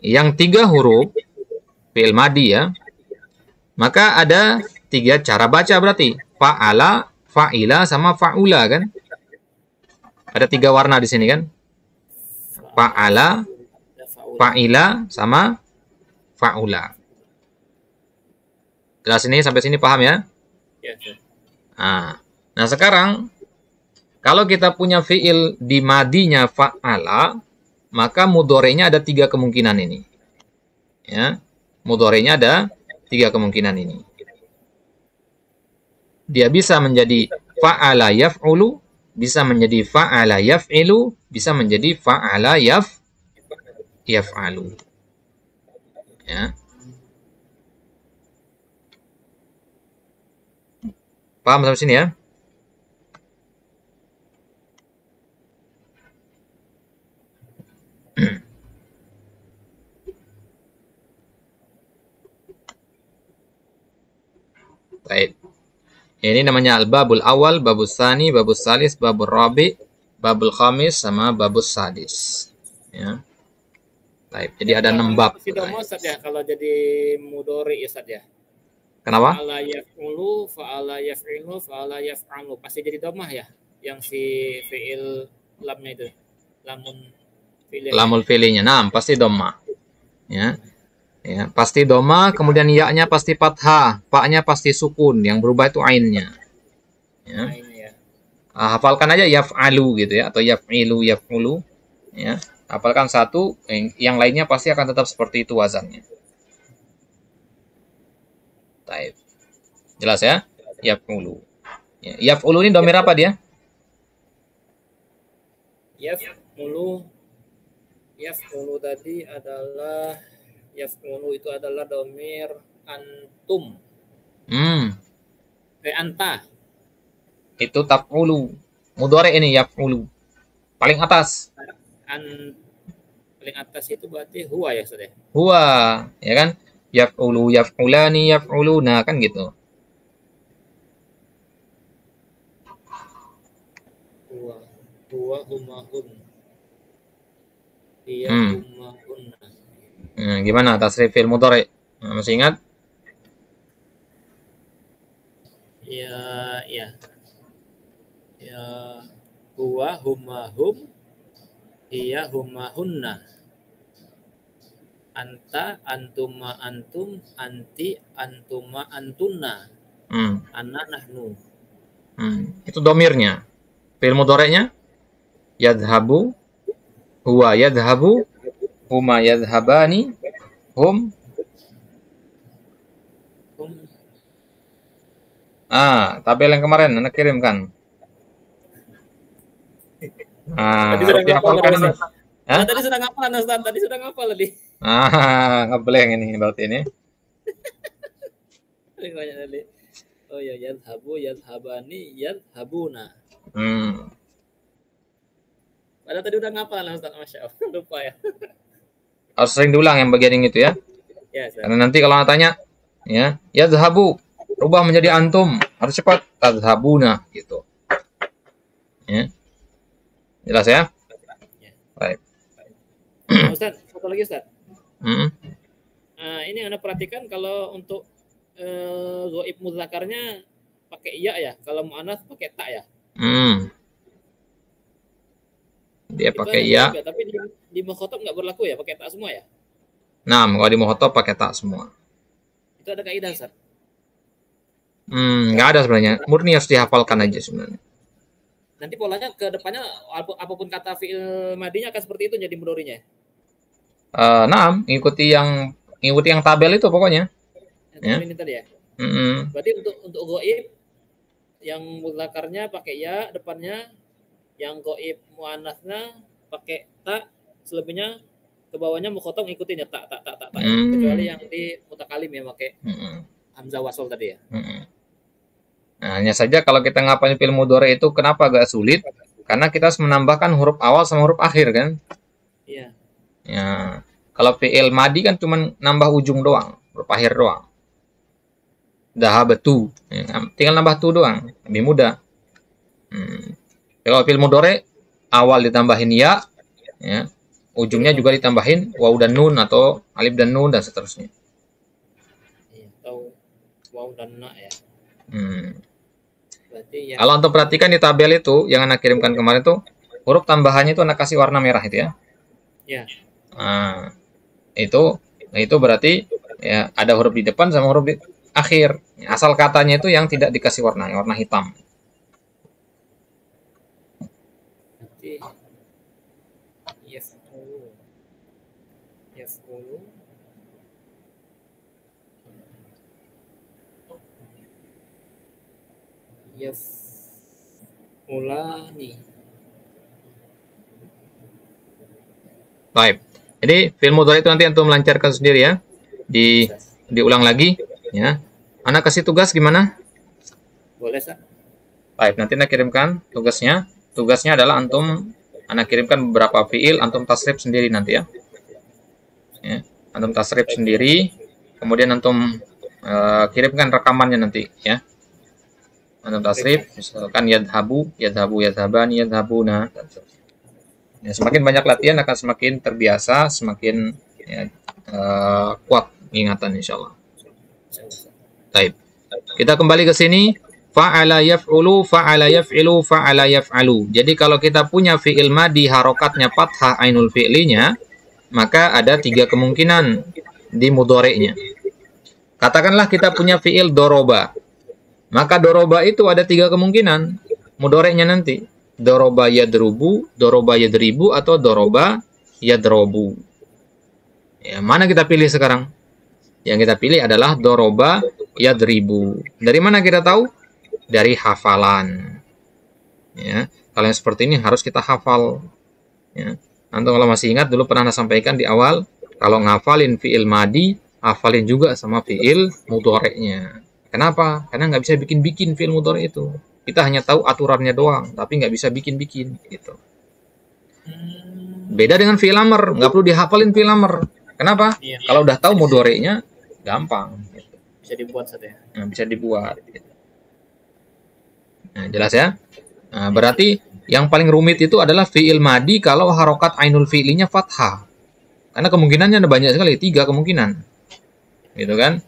yang 3 huruf, fi'il madi ya, maka ada 3 cara baca berarti. Fa'ala, fa'ila, sama fa'ula kan? Ada 3 warna di sini kan? Fa'ala, fa'ila, sama fa'ula. Jelas ini sampai sini paham ya? Ya. Nah, sekarang kalau kita punya fi'il di madinya fa'ala, maka mudhorenya ada 3 kemungkinan ini. Ya, mudhorenya ada 3 kemungkinan ini. Dia bisa menjadi fa'ala yaf'ulu, bisa menjadi fa'ala yaf'ilu, bisa menjadi fa'ala yaf'alu. Ya. Paham sampai sini ya? Baik. Ini namanya al-babul awal, babus sani, babus salis, babul rabi, babul khamis, sama babus sadis. Ya. Baik. Jadi ada 6 bab. Pasti doma, Ustaz ya, kalau jadi mudhari ya, Ustaz ya. Kenapa? Fa'ala yaf'ulu, fa'ala yaf'ilu, fa'ala yaf'alu. Pasti jadi domah ya, yang si fi'il lamnya itu. Lamul fi'linya. Nah, pasti doma. Ya. Ya, pasti doma, kemudian ya-nya pasti fathah, fa-nya pasti sukun, yang berubah itu ainnya. Ya. Hafalkan aja yaf'alu gitu ya, atau yaf'ilu, yaf'ulu. Ya. Hafalkan satu, yang lainnya pasti akan tetap seperti itu wazannya. Baik. Jelas ya? Yaf'ulu. Ya, yaf'ulu ini domir apa dia? Yaf'ulu tadi adalah yaf'ulu itu adalah domir antum. Anta. Itu taf'ulu. Mudhari ini yaf'ulu. Paling atas. Paling atas itu berarti huwa ya, Ustaz ya? Huwa, ya kan? Yaf'ulu, yaf'ulani, yaf'uluna, kan gitu. Huwa humahun. Iya humahunna. Gimana tasrif fi'il mudhari? Masih ingat? Ya. huwa, huma, hum, iya, huma, hunna, anta, antuma, antum, anti, antuma, antunna, ana, nahnu. Itu domirnya. Fi'il mudhari'nya yadhabu, huwa yadhabu, huma yadhabani, hum. Tabel yang kemarin Anda kirimkan. Harus dihafalkan ini. Tadi sudah ngapal, Ustaz. Tadi sudah ngapal tadi. Ngeblank ini berarti ini. Banyak tadi. Oh ya, yadhabu, yadhabani, yadhabuna. Padahal tadi udah ngapal, Ustaz. Masya Allah. Lupa ya. Harus sering diulang yang bagian yang itu ya. Ya, karena nanti kalau tanya, ya, yadhabu, rubah menjadi antum, harus cepat, tadhabuna, gitu. Ya. Jelas ya? Baik. Ustaz, satu lagi Ustaz. Ini Anda perhatikan kalau untuk ghaib mudzakarnya pakai iya ya, kalau muannats pakai ta ya. Dia pakai iya. Tapi di mukhatab nggak berlaku ya, pakai ta semua ya? Nah, kalau di mukhatab pakai ta semua. Itu ada kaidah Ustaz? Nggak ada sebenarnya. Murni harus dihafalkan aja sebenarnya. Nanti polanya ke depannya apapun kata fi'il madinya akan seperti itu jadi mudhari'nya. Ngikuti yang tabel itu pokoknya. Ya. Ini tadi ya. Berarti untuk ghaib yang mudzakarnya pakai ya depannya, yang ghaib muannasnya pakai ta, selebihnya ke bawahnya mukhatab ngikutin ya ta. Kecuali yang di mutakalim ya pakai hamzah wasol tadi ya. Nah, hanya saja kalau kita ngapalin fi'il mudhari itu kenapa agak sulit? Karena kita harus menambahkan huruf awal sama huruf akhir kan? Iya. Ya, kalau fi'il madi kan cuma nambah ujung doang, huruf akhir doang. Dahabatu, ya, tinggal nambah tu doang, lebih mudah. Kalau fi'il mudhari awal ditambahin ya, ujungnya juga ditambahin waw dan nun atau alif dan nun dan seterusnya. Atau waw dan na ya. Ya. Kalau untuk perhatikan di tabel itu yang Anda kirimkan kemarin tuh huruf tambahannya itu Anda kasih warna merah itu ya. Ya. Nah, itu berarti ya ada huruf di depan sama huruf di akhir. Asal katanya itu yang tidak dikasih warna hitam. Berarti ulani. Baik. Jadi fi'il mudhari itu nanti antum melancarkan sendiri ya. Diulang lagi ya. Anak kasih tugas gimana? Boleh, Sir. Baik, nanti Anda kirimkan tugasnya. Tugasnya adalah Anda kirimkan beberapa fi'il, antum tasrif sendiri nanti ya. Antum tasrif sendiri, kemudian antum kirimkan rekamannya nanti ya. Antum tasrif, misalkan yadhabu, yadhabani, yadhabuna. Ya, semakin banyak latihan akan semakin terbiasa, semakin kuat ingatan insyaallah. Baik. Kita kembali ke sini. Fa'ala yaf'ulu, fa'ala yaf'ilu, fa'ala yaf'alu. Jadi kalau kita punya fi'il madi harokatnya fathah ainul fi'linya, maka ada 3 kemungkinan di mudhari'nya. Katakanlah kita punya fi'il doroba. Maka doroba itu ada 3 kemungkinan mudhari'nya nanti. Doroba yadrubu, doroba yadribu, atau doroba yadrobu. Ya, mana kita pilih sekarang? Yang kita pilih adalah doroba yadribu. Dari mana kita tahu? Dari hafalan. Ya, kalau yang seperti ini harus kita hafal. Ya. Antum kalau masih ingat dulu pernah sampaikan di awal, kalau ngafalin fi'il madi, hafalin juga sama fi'il mudhari'nya. Kenapa? Karena nggak bisa bikin-bikin fi'il mudhari' itu. Kita hanya tahu aturannya doang, tapi nggak bisa bikin-bikin gitu. Beda dengan fi'il amr, nggak perlu dihafalin fi'il amr. Kenapa? Iya. Kalau udah tahu mudhari'nya gampang. Gitu. Bisa dibuat saja. Nah, bisa dibuat. Gitu. Nah, jelas ya. Nah, berarti yang paling rumit itu adalah fi'il madi kalau harokat ainul fi'linya fathah. Karena kemungkinannya ada banyak sekali, 3 kemungkinan. Gitu kan?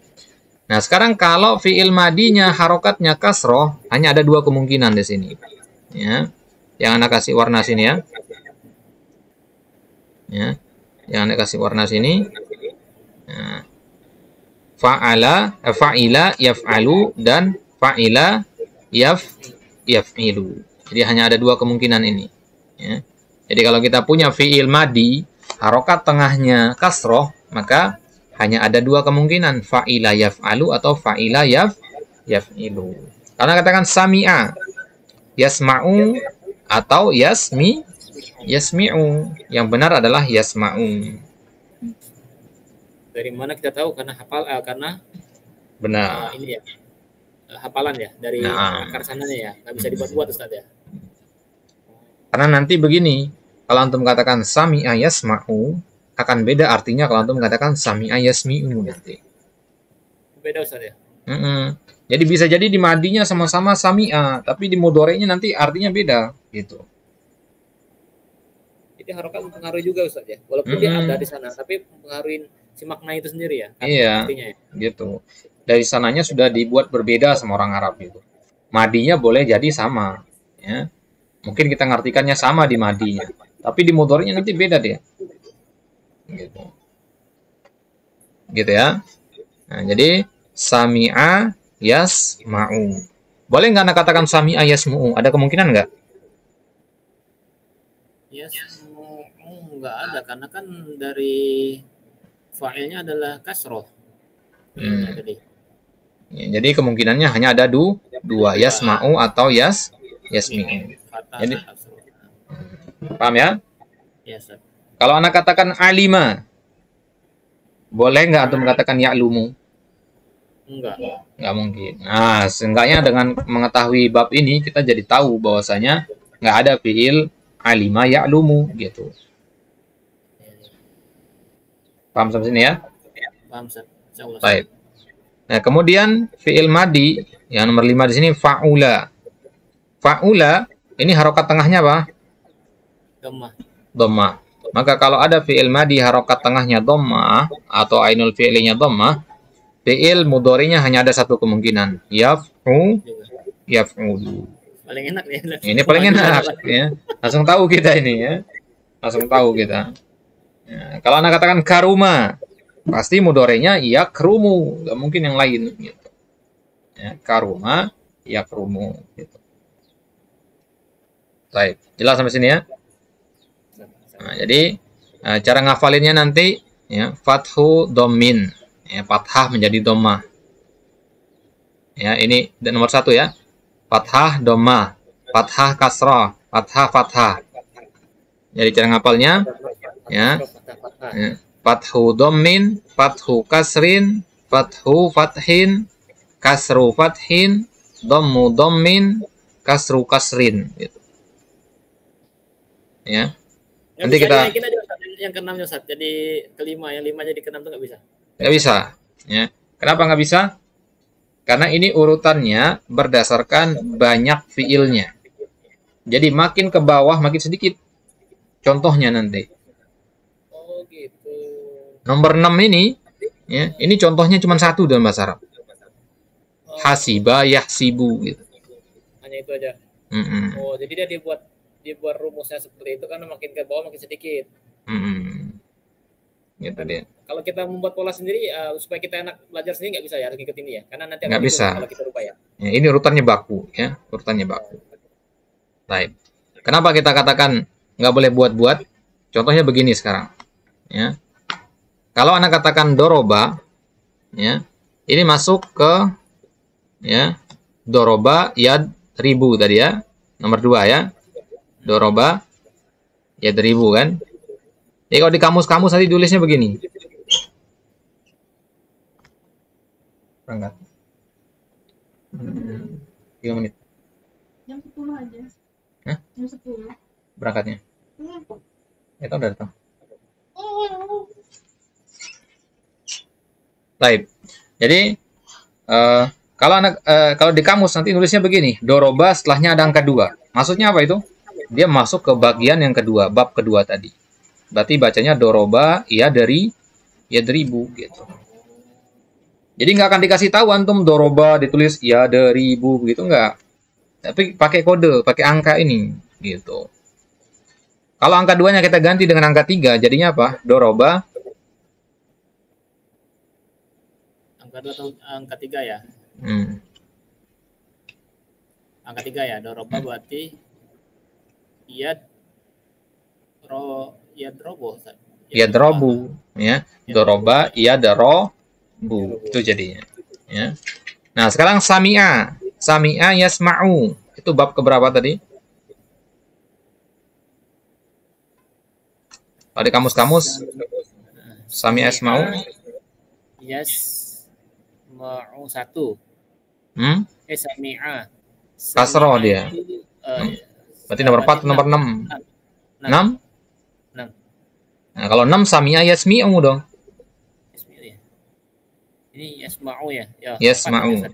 Nah, sekarang kalau fi'il madinya harokatnya kasroh, hanya ada 2 kemungkinan di sini. Ya. Yang Anda kasih warna sini ya. Ya. Yang Anda kasih warna sini. Nah. Fa'ila yaf'alu dan fa'ila yaf'ilu. Jadi hanya ada dua kemungkinan ini. Ya. Jadi kalau kita punya fi'il madi, harokat tengahnya kasroh, maka hanya ada dua kemungkinan, fa'ila yaf'alu atau fa'ila yaf'ilu. Karena katakan sami'a, yasma'u atau yasmi'u. Yang benar adalah yasma'u. Dari mana kita tahu? Karena karena benar. Ini ya, hafalan ya dari akar sananya ya, nggak bisa dibuat-buat Ustaz ya. Karena nanti begini, kalau antum katakan sami'a yasma'u, akan beda artinya kalau antum katakan sami'a yasmi'u nanti. Beda Ustaz ya. Jadi bisa jadi di madinya sama-sama sami'a, tapi di mudhari'nya nanti artinya beda gitu. Jadi harokat mempengaruhi juga Ustaz ya. Walaupun dia ada di sana, tapi mempengaruhi si makna itu sendiri ya. Iya, artinya, ya. Gitu. Dari sananya sudah dibuat berbeda sama orang Arab itu. Madinya boleh jadi sama, ya. Mungkin kita ngartikannya sama di madinya, tapi di mudhari'nya nanti beda dia. Gitu. Gitu ya. Nah, jadi sami'a yasma'u. Boleh nggak Anda katakan sami'a yasma'u? Ada kemungkinan nggak? Yasma'u nggak ada, karena kan dari fa'ilnya adalah kasroh. Jadi kemungkinannya hanya ada dua, yasma'u atau yasmi'u. Jadi, paham ya? Yes, kalau anak katakan alima, boleh nggak antum katakan ya'lumu? Nggak mungkin. Nah, seenggaknya dengan mengetahui bab ini kita jadi tahu bahwasanya nggak ada fi'il alima ya'lumu gitu. Paham sampai sini ya? Paham, baik. Nah, kemudian fi'il madi yang nomor 5 di sini fa'ula. Fa'ula ini harokat tengahnya apa? Dhammah. Maka kalau ada fi'il madi harokat tengahnya dhammah atau ainul fi'linya dhammah, fi'il mudhari'nya hanya ada satu kemungkinan, yaf'ulu. Paling enak ya. Ini paling enak ya. Langsung tahu kita ini ya. Langsung tahu kita. Ya, kalau Anda katakan karuma, pasti mudhari'nya yakrumu, nggak mungkin yang lain gitu. Ya, karuma yakrumu gitu. Baik, jelas sampai sini ya. Nah, jadi cara ngafalinnya nanti ya, fathu dhammin, ya, fathah menjadi dhammah. Ya, ini nomor 1 ya. Fathah dhammah, fathah kasrah, fathah. Jadi cara ngapalnya ya. Fathu dhammin, fathu kasrin, fathu fathin, kasru fathin, dhammu dhammin, kasru kasrin gitu. Ya. Nanti kita yang ke-6 Ustaz. Jadi kelima, yang 5 jadi ke-6 itu nggak bisa. Nggak bisa. Ya. Kenapa nggak bisa? Karena ini urutannya berdasarkan banyak fiilnya. Jadi makin ke bawah makin sedikit. Contohnya nanti. Oh gitu. Nomor 6 ini, ya, ini contohnya cuma 1 dalam bahasa Arab. Hasiba yahsibu gitu. Hanya itu aja. Oh, jadi dia dibuat rumusnya seperti itu karena makin ke bawah makin sedikit. Gitu dia. Kalau kita membuat pola sendiri supaya kita enak belajar sendiri nggak bisa ya, harus ngikut ini ya, karena nanti nggak bisa kalau kita lupa ya. Ini urutannya baku ya, urutannya baku. Baik. Kenapa kita katakan nggak boleh buat-buat? Contohnya begini sekarang. Ya. Kalau anak katakan doroba, ya, ini masuk ke ya doroba yad ribu tadi ya, nomor 2 ya. Doroba yad ribu kan. Jadi kalau di kamus-kamus nanti tulisnya begini. Berangkat. 3 menit. Jam 10 aja. Hah? Jam 10. Berangkatnya. Itu udah datang. Baik. Jadi kalau di kamus nanti nulisnya begini, doroba setelahnya ada angka 2. Maksudnya apa itu? Dia masuk ke bagian yang kedua, bab kedua tadi. Berarti bacanya doroba ya deribu gitu. Jadi nggak akan dikasih tahu antum doroba ditulis ya deribu begitu nggak. Tapi pakai kode, pakai angka ini. gitu. Kalau angka 2-nya kita ganti dengan angka 3, jadinya apa? Doroba. Angka 2 atau angka 3 ya? Angka 3 ya, doroba berarti yadrobu. Yadrobu, ya. Doroba, yadrobu. Itu jadinya. Ya. Nah, sekarang sami'a. Sami'a yasma'u. Itu bab keberapa tadi? Kalau di kamus-kamus, sami'a yasma'u. Yasma'u 1. Sami'a. Kasroh dia. Berarti nomor 4, nomor 6. 6? Nah, kalau 6 sami'a yasmi'u dong. Ini yasma'u ya? Yasma'u.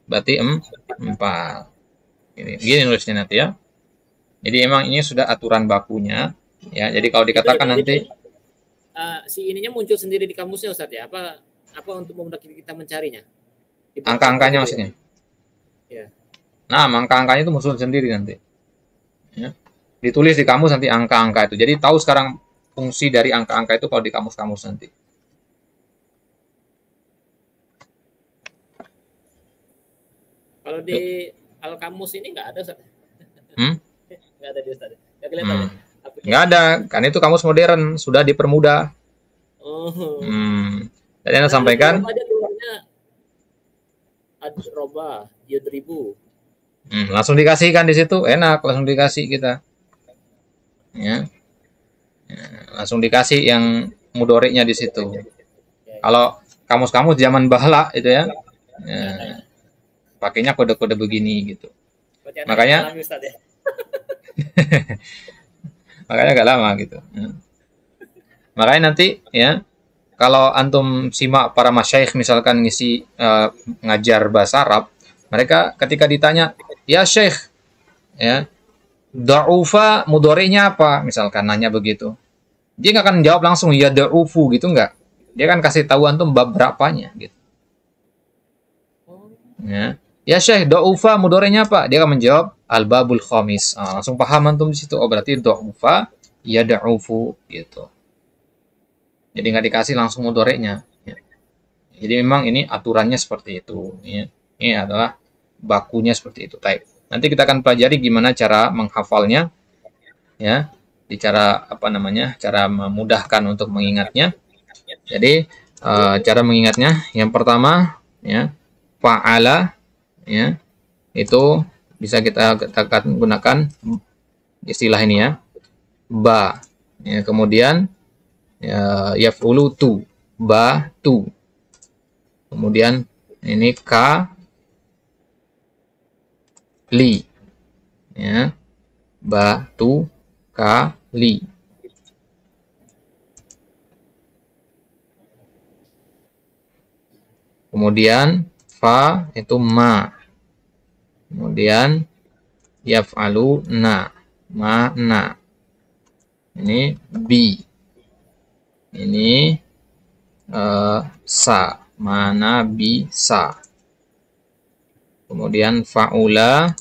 Berarti 4. Gini nulisnya nanti ya. Jadi emang ini sudah aturan bakunya. Ya, jadi kalau dikatakan nanti si ininya muncul sendiri di kamusnya Ustaz ya? Apa untuk memudahkan kita mencarinya? Angka-angkanya maksudnya? Ya. Nah, angka-angkanya itu muncul sendiri nanti. Ya. Ditulis di kamus nanti angka-angka itu. Jadi tahu sekarang fungsi dari angka-angka itu kalau di kamus-kamus nanti. Kalau di Al-Kamus ini nggak ada Ustaz? Nggak ada di Ustaz? Nggak kelihatan ya? Nggak ada, kan itu kamus modern, sudah dipermudah. Tadi Anda sampaikan. Adroba, yudribu. Langsung dikasihkan di situ, enak, langsung dikasih kita. Ya. Langsung dikasih yang mudoriknya di situ. Kalau kamus-kamus zaman bahla itu ya, pakainya kode-kode begini gitu. Makanya makanya agak lama gitu. Makanya nanti ya, kalau antum simak para masyayikh misalkan ngisi ngajar bahasa Arab, mereka ketika ditanya, ya syekh, ya da'ufa mudhari'nya apa? Misalkan nanya begitu. Dia nggak akan jawab langsung ya da'ufu gitu nggak. Dia kan kasih tahu antum bab berapanya gitu. Ya syekh, da'ufa mudhari'nya apa? Dia akan menjawab al-babul khamis. Langsung paham antum di situ. Oh berarti da'ufa ya da'ufu gitu. Jadi nggak dikasih langsung mudhari'nya. Ya. Jadi memang ini aturannya seperti itu. Ya. Ini adalah bakunya seperti itu. Baik. Nanti kita akan pelajari gimana cara menghafalnya, ya, di cara apa namanya, cara memudahkan untuk mengingatnya. Jadi cara mengingatnya, yang pertama, ya, fa'ala, ya, itu bisa kita gunakan istilah ini ya, ba, ya, kemudian ya, yaf'ulu tu, ba tu, kemudian ini ka li, ya, batu kali. Kemudian fa itu ma, kemudian yaf'alu na, ma na, ini bi, ini sa, mana bisa. Kemudian fa'ula,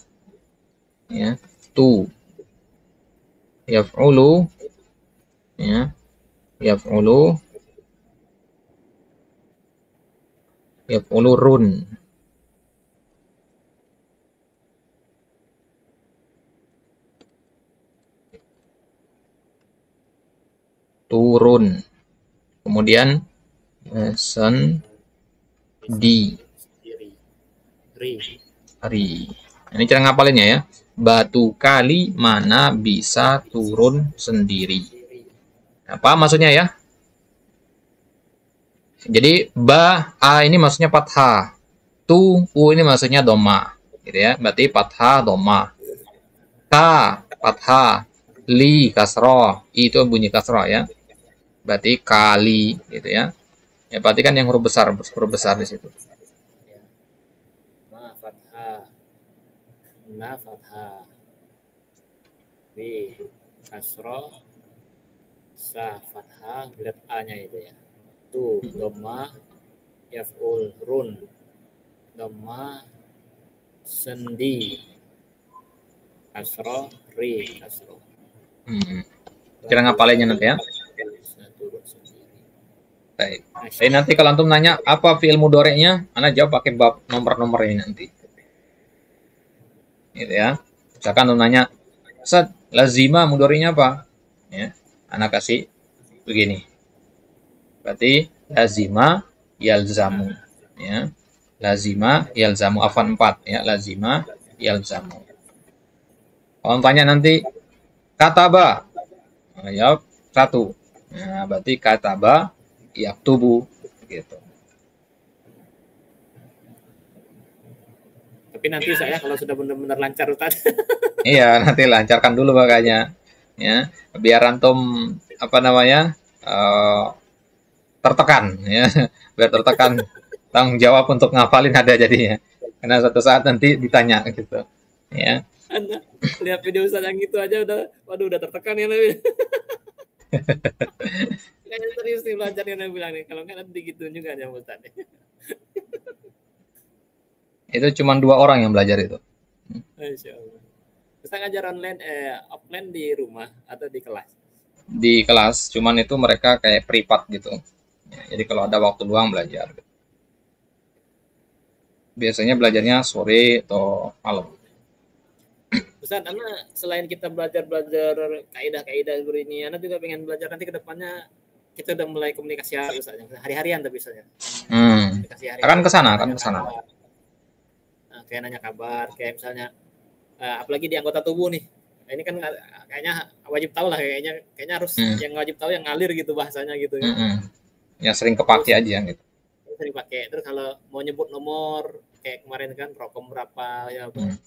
ya, tu, yaf'ulu, ya, yaf'ulu, yaf'ulu run, turun, kemudian sen di ri. Ini cara ngapalinnya ya. Batu kali mana bisa turun sendiri. Apa maksudnya ya? Jadi ba a ini maksudnya fathah. Tu u ini maksudnya doma, gitu ya. Berarti fathah doma. Ta fathah, li kasroh, itu bunyi kasroh ya. Berarti kali gitu ya. Ya berarti kan yang huruf besar di situ. Na fathah, B kasroh, sa fathah, lihat a-nya itu ya. Tu dhamma, yaf'ul run, dhamma, sendi, kasroh Ri kasroh. Kira ngapalinnya nanti ya. Baik. Jadi nanti kalau antum nanya apa fi'il mudhari'nya, ana jawab pakai bab nomor-nomor ini nanti. Gitu ya. Misalkan antum nanya, Ustaz, lazima mudhari'nya apa? Ya, ana kasih begini. Berarti lazima yalzamu, ya. Lazima yalzamu, afan 4 ya, lazima yalzamu. Kalau tanya nanti kataba, nah, jawab 1. Nah, berarti kataba yaktubu gitu. Tapi nanti saya kalau sudah benar-benar lancar Ustaz. Iya, nanti lancarkan dulu makanya. Ya, biar antum apa namanya? Tertekan ya. Biar tertekan, tanggung jawab untuk ngapalin ada jadinya. Karena suatu saat nanti ditanya gitu. Ya. Anda lihat video Ustaz yang gitu aja udah tertekan ya Nabi. Kayaknya serius nih belajarnya Nabi bilang nih. Kalau nggak nanti gitu juga aja Ustaz. Itu cuma 2 orang yang belajar itu. Masya Allah. Ustaz ngajar online, offline di rumah atau di kelas? Di kelas, cuman itu mereka kayak privat gitu. Ya, jadi kalau ada waktu luang belajar. Biasanya belajarnya sore atau malam. Ustaz, karena selain kita belajar kaidah-kaidah ini, Anda juga pengen belajar nanti ke depannya kita udah mulai komunikasi hari-harian tapi misalnya. Akan ke sana. Nah, kayak nanya kabar, kayak misalnya apalagi di anggota tubuh nih. Nah, ini kan kayaknya wajib tahu lah kayaknya harus yang wajib tahu yang ngalir gitu bahasanya gitu kan. Yang sering kepake aja gitu. Sering pakai. Terus kalau mau nyebut nomor kayak kemarin kan Prokom berapa ya apa.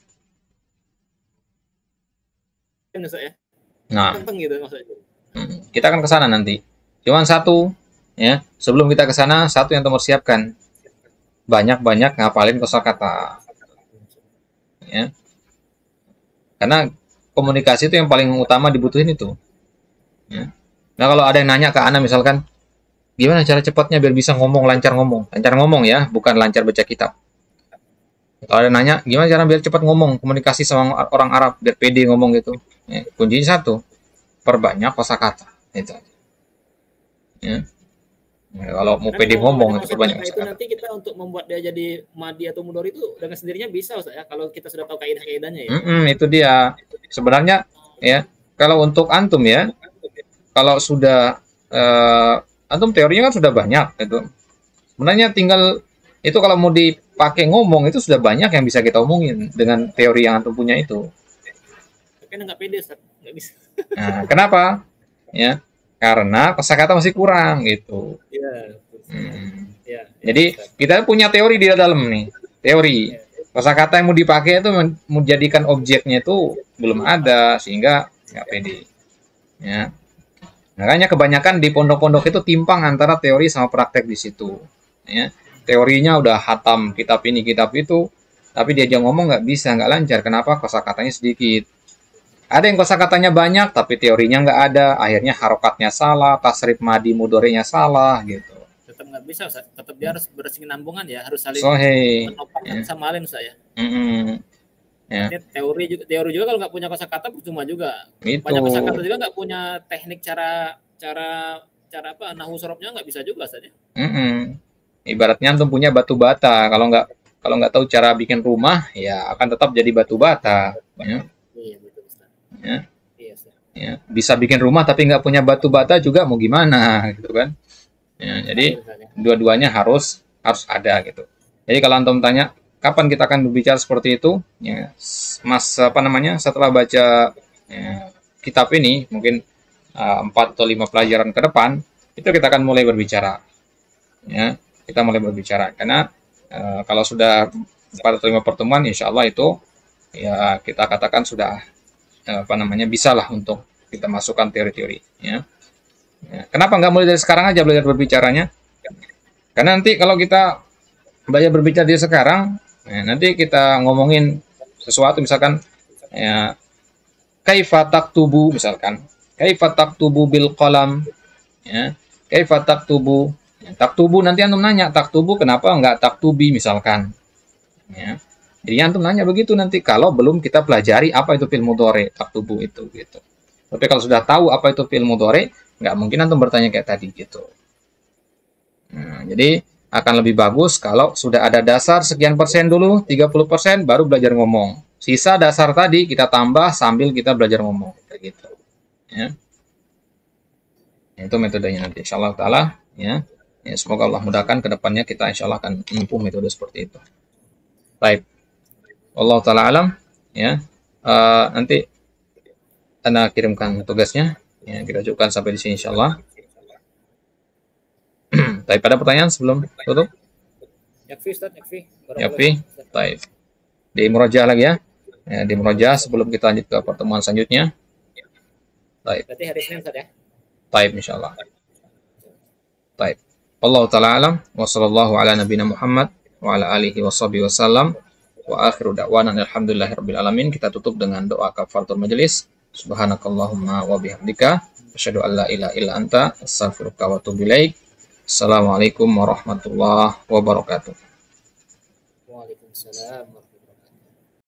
Ya. Nah, gitu maksudnya. Kita akan ke sana nanti. Cuman satu, ya. Sebelum kita ke sana, satu yang Tomor siapkan. Banyak-banyak ngapalin kosakata. Ya. Karena komunikasi itu yang paling utama dibutuhin itu. Ya. Nah, kalau ada yang nanya ke Ana misalkan, gimana cara cepatnya biar bisa lancar ngomong ya, bukan lancar baca kitab. Kalau ada nanya, gimana cara biar cepat ngomong, komunikasi sama orang Arab, biar pede ngomong gitu. Ya, kuncinya satu, perbanyak kosakata. Itu. Ya. Ya, kalau mau pede ngomong, itu perbanyak kosakata. Itu nanti kita untuk membuat dia jadi madi atau mudhari itu dengan sendirinya bisa Ustaz ya, kalau kita sudah tahu kaidah-kaidahnya ya. Itu dia. Sebenarnya ya, kalau untuk antum ya, kalau sudah antum teorinya kan sudah banyak itu. Sebenarnya tinggal itu kalau mau dipakai ngomong itu sudah banyak yang bisa kita omongin dengan teori yang antum punya itu. Kan nggak pede, Ustaz. Nggak bisa. Nah, kenapa? Ya, karena kosakata masih kurang gitu. Iya. Ya, jadi kita punya teori di dalam nih, teori. Kosakata yang mau dipakai itu menjadikan objeknya itu belum ada sehingga nggak pede. Ya. Makanya kebanyakan di pondok-pondok itu timpang antara teori sama praktek di situ. Ya. Teorinya udah hatam kitab ini kitab itu, tapi diajak ngomong nggak bisa, nggak lancar. Kenapa? Kosakatanya sedikit. Ada yang kosakatanya banyak, tapi teorinya nggak ada. Akhirnya harokatnya salah, tasrif madi mudhari'nya salah gitu. Tetap nggak bisa, Ustaz. Tetap dia harus berkesinambungan ya, harus saling menopang sama lain saya. Ya. Teori juga kalau nggak punya kosakata percuma juga. Itu. Banyak kosakata juga nggak punya teknik cara apa nahu sorobnya nggak bisa juga saja. Ibaratnya antum punya batu bata, kalau nggak tahu cara bikin rumah ya akan tetap jadi batu bata. Ya. Iya betul Ustaz. Ya. Iya, Ustaz. Ya. Bisa bikin rumah tapi nggak punya batu bata juga mau gimana gitu kan? Ya, jadi dua-duanya harus ada gitu. Jadi kalau antum tanya kapan kita akan berbicara seperti itu, ya, setelah baca kitab ini mungkin 4 atau 5 pelajaran ke depan itu kita akan mulai berbicara. Ya, kita mulai berbicara karena kalau sudah 4 atau 5 pertemuan, insya Allah itu ya kita katakan sudah bisa lah untuk kita masukkan teori-teori. Ya. Ya. Kenapa nggak mulai dari sekarang aja belajar berbicaranya? Karena nanti kalau kita belajar berbicara dari sekarang, nanti kita ngomongin sesuatu misalkan ya kaifa taktubu misalkan, kaifa taktubu bil qalam, ya, kaifa taktubu. Taktubu nanti antum nanya, taktubu kenapa nggak taktubi misalkan. Ya. Jadi antum nanya begitu nanti kalau belum kita pelajari apa itu fi'il mudhari taktubu itu gitu. Tapi kalau sudah tahu apa itu fi'il mudhari, nggak mungkin antum bertanya kayak tadi gitu. Nah, jadi akan lebih bagus kalau sudah ada dasar sekian persen dulu, 30% baru belajar ngomong. Sisa dasar tadi kita tambah sambil kita belajar ngomong kayak gitu. Ya. Itu metodenya nanti insyaallah taala ya. Ya, semoga Allah mudahkan ke depannya kita insyaallah akan menempuh metode seperti itu. Baik. Allah taala alam ya. Nanti Anda kirimkan tugasnya ya, kita cukupkan sampai di sini insyaallah. Baik, pada pertanyaan sebelum tutup? Yakfi Ustaz, yakfi. Yakfi. Baik. Di murajaah lagi ya. Ya, di murajaah sebelum kita lanjut ke pertemuan selanjutnya. Baik. Berarti hari Senin Ustaz ya. Baik insyaallah. Baik. Allah taala alam wa sallallahu ala nabiyina Muhammad wa ala alihi washabihi wasallam wa akhiru da'wana alhamdulillahirabbil alamin. Kita tutup dengan doa kafaratul majelis. Subhanakallahumma wa bihamdika asyhadu an la ilaha illa anta astaghfiruka wa atubu ilaik. Assalamualaikum warahmatullahi wabarakatuh. Waalaikumsalam.